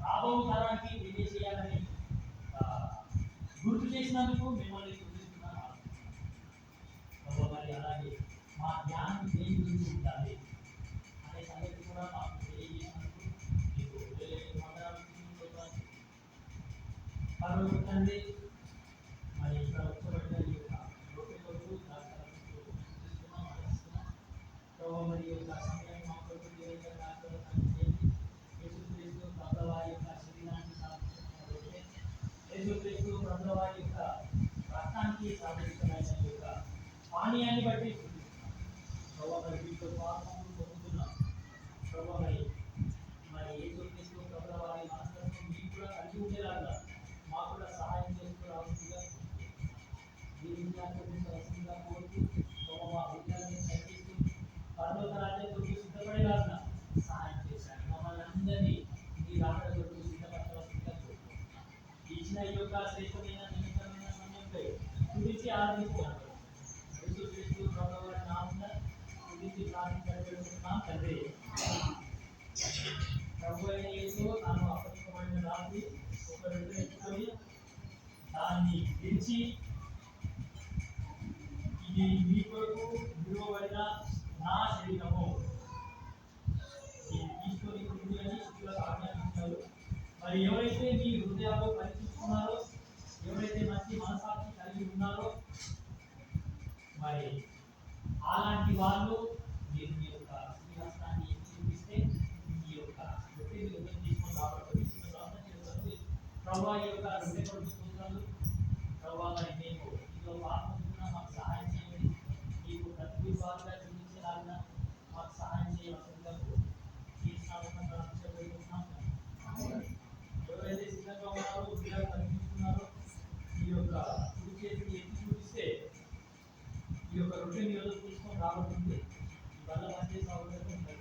రాబో తరానికి తెలియజేయాలని గుర్తు చేసినందుకు మిమ్మల్ని స్థుతిస్తున్నాను ప్రభావ. మరి అలాగే మా జ్ఞానం దేని గురించి ఉండాలి అనే సంగతి కూడా మాకు తెలియజేసినందుకు మీకు తండ్రి. మరి ఇక్కడ వచ్చబడిన ఈ యొక్క లోపలకు ప్రభావ మరి యొక్క సమయాన్ని మా కొరకు యేసుక్రీస్తు ప్రభువారి యొక్క శరీరానికి సాధించిన యేసుక్రీస్తు ప్రభువారి యొక్క రక్తానికి సాధించిన యొక్క పానీయాన్ని బట్టి ప్రభావ మరి వీటితో పాపము పొందుతున్నాం ప్రభావ. మరి యేసుక్రీస్తు ప్రభువారి మనసులను మీకు కూడా కలిగి ఉండేలాగా మాకు కూడా సహాయం చేస్తూ రావాల్సిందిగా దీనిగా కోరుతూ ప్రభావ హృదయాన్ని చర్చిస్తూ పరలోక రాజ్యం కొరకు సిద్ధపడేలాగా సహాయం చేశారు. మమ్మల్ని అందరినీ మీ రాకడ కొరకు సిద్ధపరచవలసిందిగా కోరుకుంటున్నాం. ఇచ్చిన ఈ యొక్క శ్రేష్టమైన నిమిత్తమైన సమయంపై గురించి ఆనందిస్తున్నాను. యేసుక్రీస్తు ప్రభువారి నామమున గురించి ప్రార్థించుకుంటున్నాం తండ్రి. ప్రభు అయిన యేసు తాను అప్పగించబడిన రాత్రి ఒక రెండు ఎత్తుకొని దాన్ని విరిచి, ఇది మీ కొరకు విలువబడిన నా శరీరము, దీన్ని తీసుకొని తిండి అని శిష్యులకు ఆజ్ఞాపించారు. మరి ఎవరైతే మీ హృదయాల్లో పరీక్షిస్తున్నారో, ఎవరైతే మంచి మనసాక్షి కలిగి ఉన్నారో, మరి అలాంటి వాళ్ళు మీరు మీ యొక్క శ్రీహస్తాన్ని చూపిస్తే ఈ యొక్క రొట్టెని తీసుకొని రాబట్టి ప్రభావ ఈ యొక్క రొట్టె పడుతున్నాను ప్రభావ. మరి మేము ఇందులో పాల్గొంటున్నా మాకు సహాయం చేయండి. మీకు ప్రతి వారుగా చూపించేలాగా మాకు సహాయం చేయవలసిందిగా ఎవరైతే సిద్ధంగా ఉన్నారో, ఉద్యోగాలు కనిపిస్తున్నారో ఈ యొక్క కుడి చేతిని ఎత్తి చూపిస్తే ఈ యొక్క రొట్టెని ఈరోజు తీసుకొని రాబడుతుంది. వల్ల మంచి సౌకర్యం ఉంటుంది.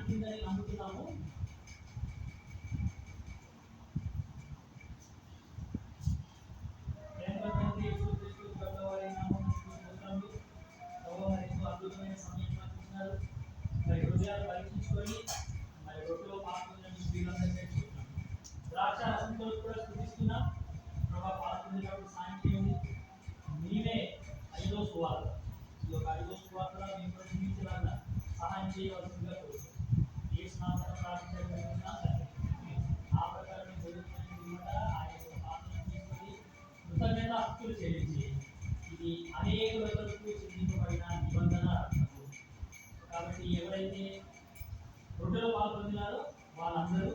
శాంతిందని నమ్ముతున్నాము. అద్భుతమైన సమయం అందిస్తున్నారు. మరి హృదయాలు పరీక్షించుకొని మరి రొట్టెలో పాల్గొన్న వీళ్ళందరికీ ద్రాక్ష రసంతో కూడా స్థుతిస్తున్నాం. ప్రభావ పాల్గొనేటప్పుడు సాయం చేయండి. నీవే ఐదో సువార్త, ఈ యొక్క ఐదో సువార్తలో మేము కూడా జీవించేలాగా సహాయం చేయవలసిందిగా కోరుతున్నాం. ఏ స్నానం ప్రార్థించగలిగినా ఆ ప్రకారం జరుగుతున్న ఆ యొక్క పాత్రను తీసుకొని కృతజ్ఞత హక్కులు చెల్లించి ఇది అనేక వరకు చెల్లింపబడిన నిబంధన. కాబట్టి ఎవరైతే రొట్టెలో పాల్గొన్నారో వాళ్ళందరూ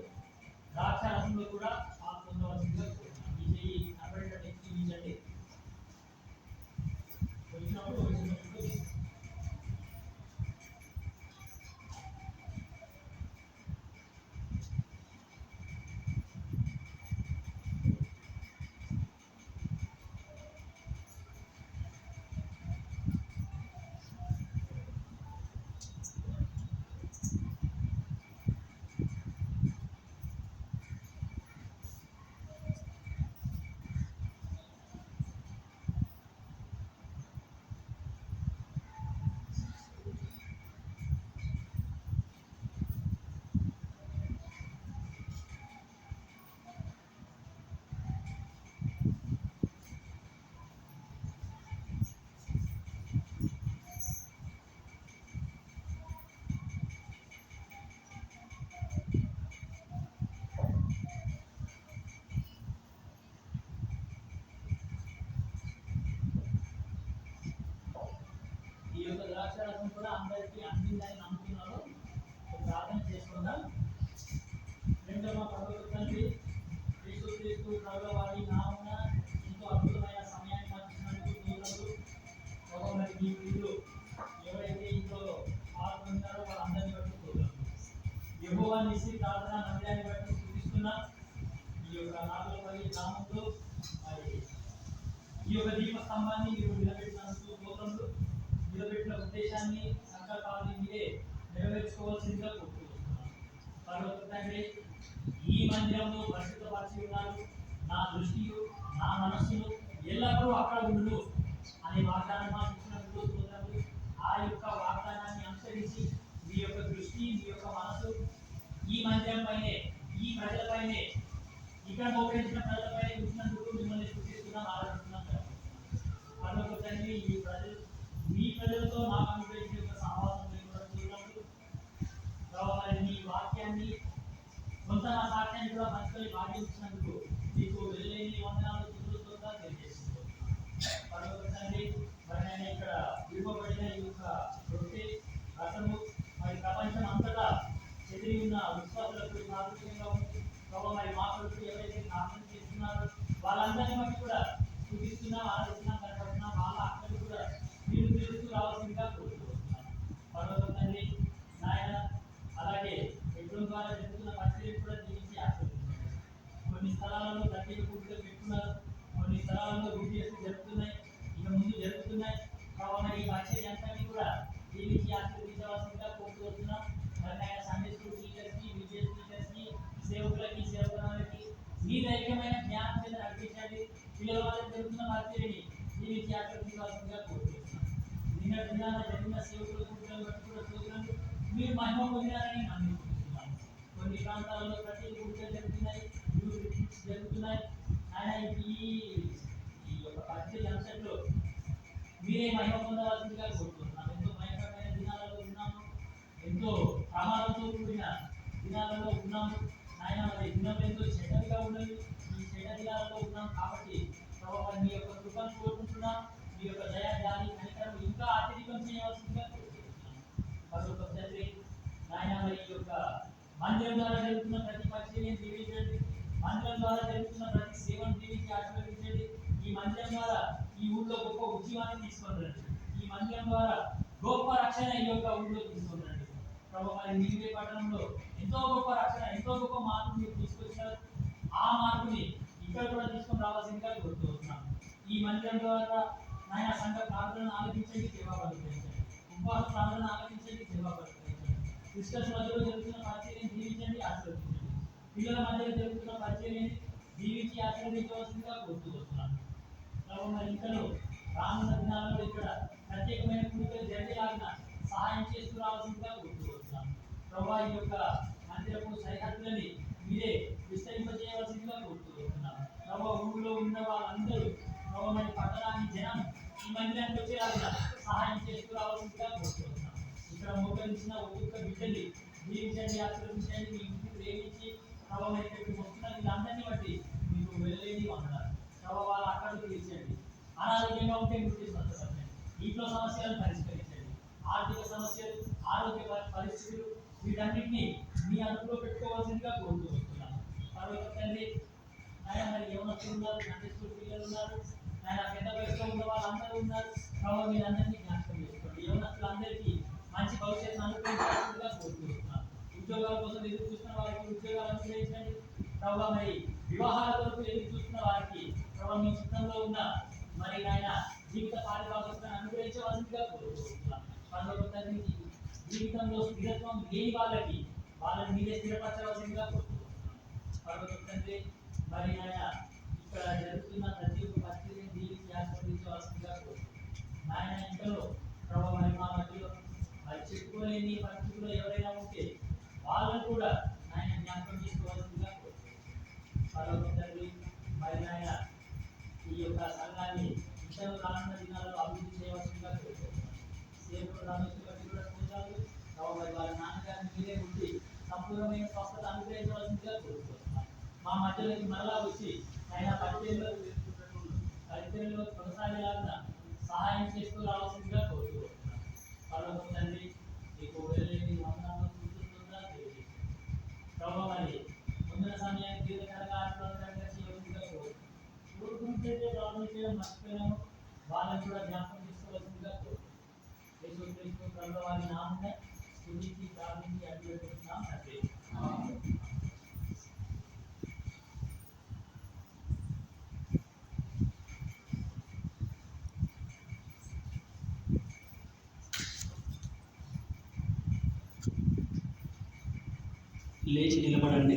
ద్రాక్ష రసంలో కూడా పాల్గొనవలసిందిగా కోరుతున్నాం. ఈ చెయ్యి కనబడేటట్టు ఎక్కించండి. వచ్చినప్పుడు ఈ యొక్క ద్రాక్షారసం కూడా అందరికీ అందిందని నమ్ముతున్నారు. ప్రార్థన చేసుకుందాం. రెండవ పర్వత తండ్రి యేసుక్రీస్తు ప్రభువు వారి నామమున ఎంతో అద్భుతమైన సమయాన్ని మార్చినందుకు మరి మీ ప్రియులు ఎవరైతే ఇంట్లో పాల్గొంటారో వాళ్ళందరినీ బట్టి చూద్దాం. యెహోవా నిస్సి ప్రార్థన మందిరాన్ని బట్టి చూపిస్తున్నాం. ఈ యొక్క 4 నామంలో మరి ఈ యొక్క దీపస్తంభాన్ని మీరు నిలబెట్టినందుకు స్తోత్రములు. నిలబెట్టిన ఉద్దేశాన్ని సంకల్పాన్ని మీరే నెరవేర్చుకోవాల్సిందిగా కోరుకుంటున్నాను. పర్వత తండ్రి ఈ మందిరంలో పరిశుద్ధపరిచి ఉన్నారు. నా దృష్టియు నా మనస్సును ఎల్లప్పుడూ అక్కడ ఉండు అనే వాగ్దానం మాకు ఇచ్చినందుకు స్తోత్రములు. ఆ యొక్క వాగ్దానాన్ని అనుసరించి మీ యొక్క దృష్టి మీ యొక్క మనసు ఈ మందిరం పైనే ఈ ప్రజలపైనే ఇక్కడ మోకరించిన ప్రజలపైన ఉంచినందుకు మిమ్మల్ని స్తుతిస్తున్నాం, ఆరాధిస్తున్నాం. పర్వత తండ్రి ఈ ప్రజలు మీ ప్రజలతో నాకు అనుగ్రహించే ఒక సహవాసం కూడా చూడవచ్చు. కాబట్టి మీ వాక్యాన్ని కొంత నా సాక్ష్యాన్ని కూడా మంచిగా భాగ్యం ఇచ్చినందుకు మీకు వెళ్ళలేని వందనాలు స్తుతులతో తెలియజేస్తున్నాను. పర్వత తండ్రి మరి నేను ఇక్కడ విలువబడిన ఈ యొక్క రొట్టె రసము మరి ప్రపంచం అంతటా చెదిరి ఉన్న విశ్వాసులకు ప్రాముఖ్యంగా ఉంది. ప్రభావ మరి మా కొరకు ఎవరైతే ప్రార్థన చేస్తున్నారో వాళ్ళందరినీ బట్టి కూడా చూపిస్తున్నా, ఆలోచన కనపడుతున్నా వాళ్ళ అక్కడికి కూడా మీరు తెలుస్తూ రావాల్సిందిగా కోరుకుంటున్నాను. పర్వత తండ్రి నాయన అలాగే ఎడ్ల ద్వారా జరుగుతున్న పరిస్థితులు కూడా జీవించి ఆశ్రయించారు. కొన్ని స్థలాలలో గట్టిగా పూర్తిగా పెట్టుకున్నారు, కొన్ని స్థలాలలో గుడ్డేసి జరుగుతున్నాయి, ఇక ముందు జరుగుతున్నాయి. కాబట్టి ఈ పరిచయం అంతని కూడా జీవించి ఆశ్రయించవలసిందిగా కోరుకుంటున్నాం. మరి ఆయన సండే స్కూల్ టీచర్స్కి, విజయస్ టీచర్స్కి, సేవకులకి, సేవకులకి మీ ధైర్యమైన జ్ఞానం చేత నడిపించండి. పిల్లల వల్ల జరుగుతున్న పరిచయని జీవించి ఆశ్రయించవలసిందిగా కోరుకుంటున్నాం. నిన్న దినాన జరిగిన సేవకుల కూటలను బట్టి కూడా చూసినందుకు మీరు మహిమ పొందినారని నమ్ముకుంటున్నాను. కొన్ని ప్రాంతాలలో ప్రతి కూటలు జరుగుతున్నాయి, జరుగుతున్నాయి. ఆయన ఈ యొక్క పరిచయ అంశంలో మీరే మహిమ పొందవలసిందిగా కోరుకుంటున్నాను. ఎంతో భయంకరమైన దినాలలో ఉన్నాము, ఎంతో ప్రమాదంతో కూడిన దినాలలో ఉన్నాము. ఆయన మరి దినం ఎంతో చెడ్డగా ఉన్నది. ఈ చెడ్డ దినాలలో ఉన్నాం కాబట్టి ప్రభావ మీ యొక్క కృపను కోరుకుంటున్నాం. మీ యొక్క దయ, జాలి, కనికరం ఇంకా అత్యధికం చేయవలసిందిగా కోరుకుంటున్నాను. మరొక తండ్రి నాయన మరి ఈ యొక్క మందిరం ద్వారా జరుగుతున్న ప్రతి పరిచర్యను దీవించండి. మందిరం ద్వారా జరుగుతున్న ప్రతి సేవను దీవించి ఆశీర్వదించండి. ఈ మందిరం ద్వారా ఈ ఊళ్ళో గొప్ప ఉద్యమాన్ని తీసుకొని రండి. ఈ మందిరం ద్వారా గొప్ప రక్షణ ఈ యొక్క ఊళ్ళో తీసుకొని రండి. ప్రభు మరి నీవే పట్టణంలో ఎంతో గొప్ప రక్షణ, ఎంతో గొప్ప మార్పు మీరు తీసుకొచ్చారు. ఆ మార్పుని ఇక్కడ కూడా తీసుకొని రావాల్సిందిగా కోరుతున్నాం. ఈ మందిరం ద్వారా నాయన సంఘ ప్రార్థనను ఆలకించండి, సేవా పరిచయించండి. ఉపవాస ప్రార్థన ఆలకించండి, సేవా పరిచయించండి. సిస్టర్స్ మధ్యలో జరుగుతున్న పరిచర్యని దీవించండి, ఆశీర్వదించండి. పిల్లల మధ్యలో జరుగుతున్న పరిచర్యని దీవించి ఆశీర్వదించవలసిందిగా కోరుతూ వస్తున్నాను. ప్రభు మరి ఇంకను రానున్న దినాలలో ఇక్కడ ప్రత్యేకమైన కూడికలు జరిగేలాగా సహాయం చేస్తూ రావాల్సిందిగా కోరుతూ వస్తున్నాను. ప్రభు ఈ యొక్క మందిరపు సరిహద్దులని మీరే విస్తరింపజేయవలసిందిగా కోరుతూ వస్తున్నాను. ప్రభు ఊళ్ళో ఉన్న వాళ్ళందరూ ప్రభు మరి పట్టణాన్ని జనం ఈ మందిరానికి వచ్చేలాగా సహాయం చేస్తూ రావాల్సిందిగా కోరుతూ వస్తున్నాను. ఇక్కడ మోకరించిన ఒక్కొక్క బిడ్డని దీవించండి, ఆశీర్వదించండి, మీ ఇంటికి ప్రేమించి ప్రభు మరి ఇక్కడికి వస్తున్న వీళ్ళందరినీ బట్టి మీకు వెళ్ళలేని వందనాలు. ప్రభు వాళ్ళ అక్కడికి తీర్చండి. అనారోగ్యంగా ఉంటే మృతి స్వస్థపరచండి. ఇంట్లో సమస్యలను పరిష్కరించండి. ఆర్థిక సమస్యలు, ఆరోగ్య పరిస్థితులు వీటన్నిటిని మీ అదుపులో పెట్టుకోవాల్సిందిగా కోరుతూ వస్తున్నాను. తర్వాత తండ్రి ఆయన మరి యవనస్తులు ఉన్నారు, సండే స్కూల్ పిల్లలు ఉన్నారు, ఆయన పెద్ద వయసులో ఉన్న వాళ్ళందరూ ఉన్నారు. ప్రభావ మీరందరినీ జ్ఞాపకం చేసుకోండి. యవనస్తులందరికీ మంచి భవిష్యత్తును అనుగ్రహించాల్సిందిగా కోరుతూ వస్తున్నాను. ఉద్యోగాల కోసం ఎదురు చూస్తున్న వారికి ఉద్యోగాలు అనుగ్రహించండి. ప్రభావ మరి వివాహాల కొరకు ఎదురు చూస్తున్న వారికి ప్రభావ మీ చిత్తంలో ఉన్న మరి ఆయన జీవిత పారిభాగస్తులను అనుగ్రహించవలసిందిగా కోరుకుంటున్నాను. తండ్రి జీవితంలో స్థిరత్వం లేని వాళ్ళని మీరే స్థిరపరచవలసిందిగా కోరుకుంటున్నాను. తండ్రి మరి ఆయన ఇక్కడ జరుగుతున్న ప్రతి ఒక్క పరిస్థితిని దీవించి ఆస్వాదించవలసిందిగా కోరుకుంటున్నాను. ఆయన ఇంట్లో ప్రభావ మరి మా మధ్యలో మరి చెప్పుకోలేని పరిస్థితుల్లో ఎవరైనా ఉంటే వాళ్ళని కూడా ఆయన జ్ఞాపకం చేసుకోవాల్సిందిగా కోరుకుంటున్నాను. తండ్రి మరి ఆయన ఈ యొక్క సంఘాన్ని ఇతర రానున్న దినాలలో అభివృద్ధి చేయవలసిందిగా కోరుకుంటున్నాను. సేవకుడు రమేష్ బట్టి కూడా చూడాలి. కాబట్టి వాళ్ళ నాన్నగారిని మీరే ఉండి సంపూర్ణమైన స్వస్థత అనుగ్రహించవలసిందిగా కోరుకుంటున్నాను. మా మధ్యలోకి మరలా వచ్చి ఆయన పరిచయంలో కొనసాగేలాగా సహాయం చేస్తూ రావాల్సిందిగా కోరుకుంటున్నాను. పరలోకపు తండ్రి మీకు వెళ్ళలేని వందనాలు చూస్తుందా తెలియదు. ప్రభావ మరి ముందున్న సమయాన్ని దీర్ఘకాలంగా ఆశీర్వాదకరంగా చేయవలసిందిగా కోరుకుంటే ప్రార్థన చేయడం మర్చిపోయినాము. వాళ్ళని కూడా జ్ఞాపకం చేసుకోవాల్సిందిగా కోరుకుంటున్నాం. ప్రభువారి నామమున స్తుతించి ప్రార్థించి అడిగిపెట్టుకుంటున్నాం తండ్రి. లేచి నిలబడండి.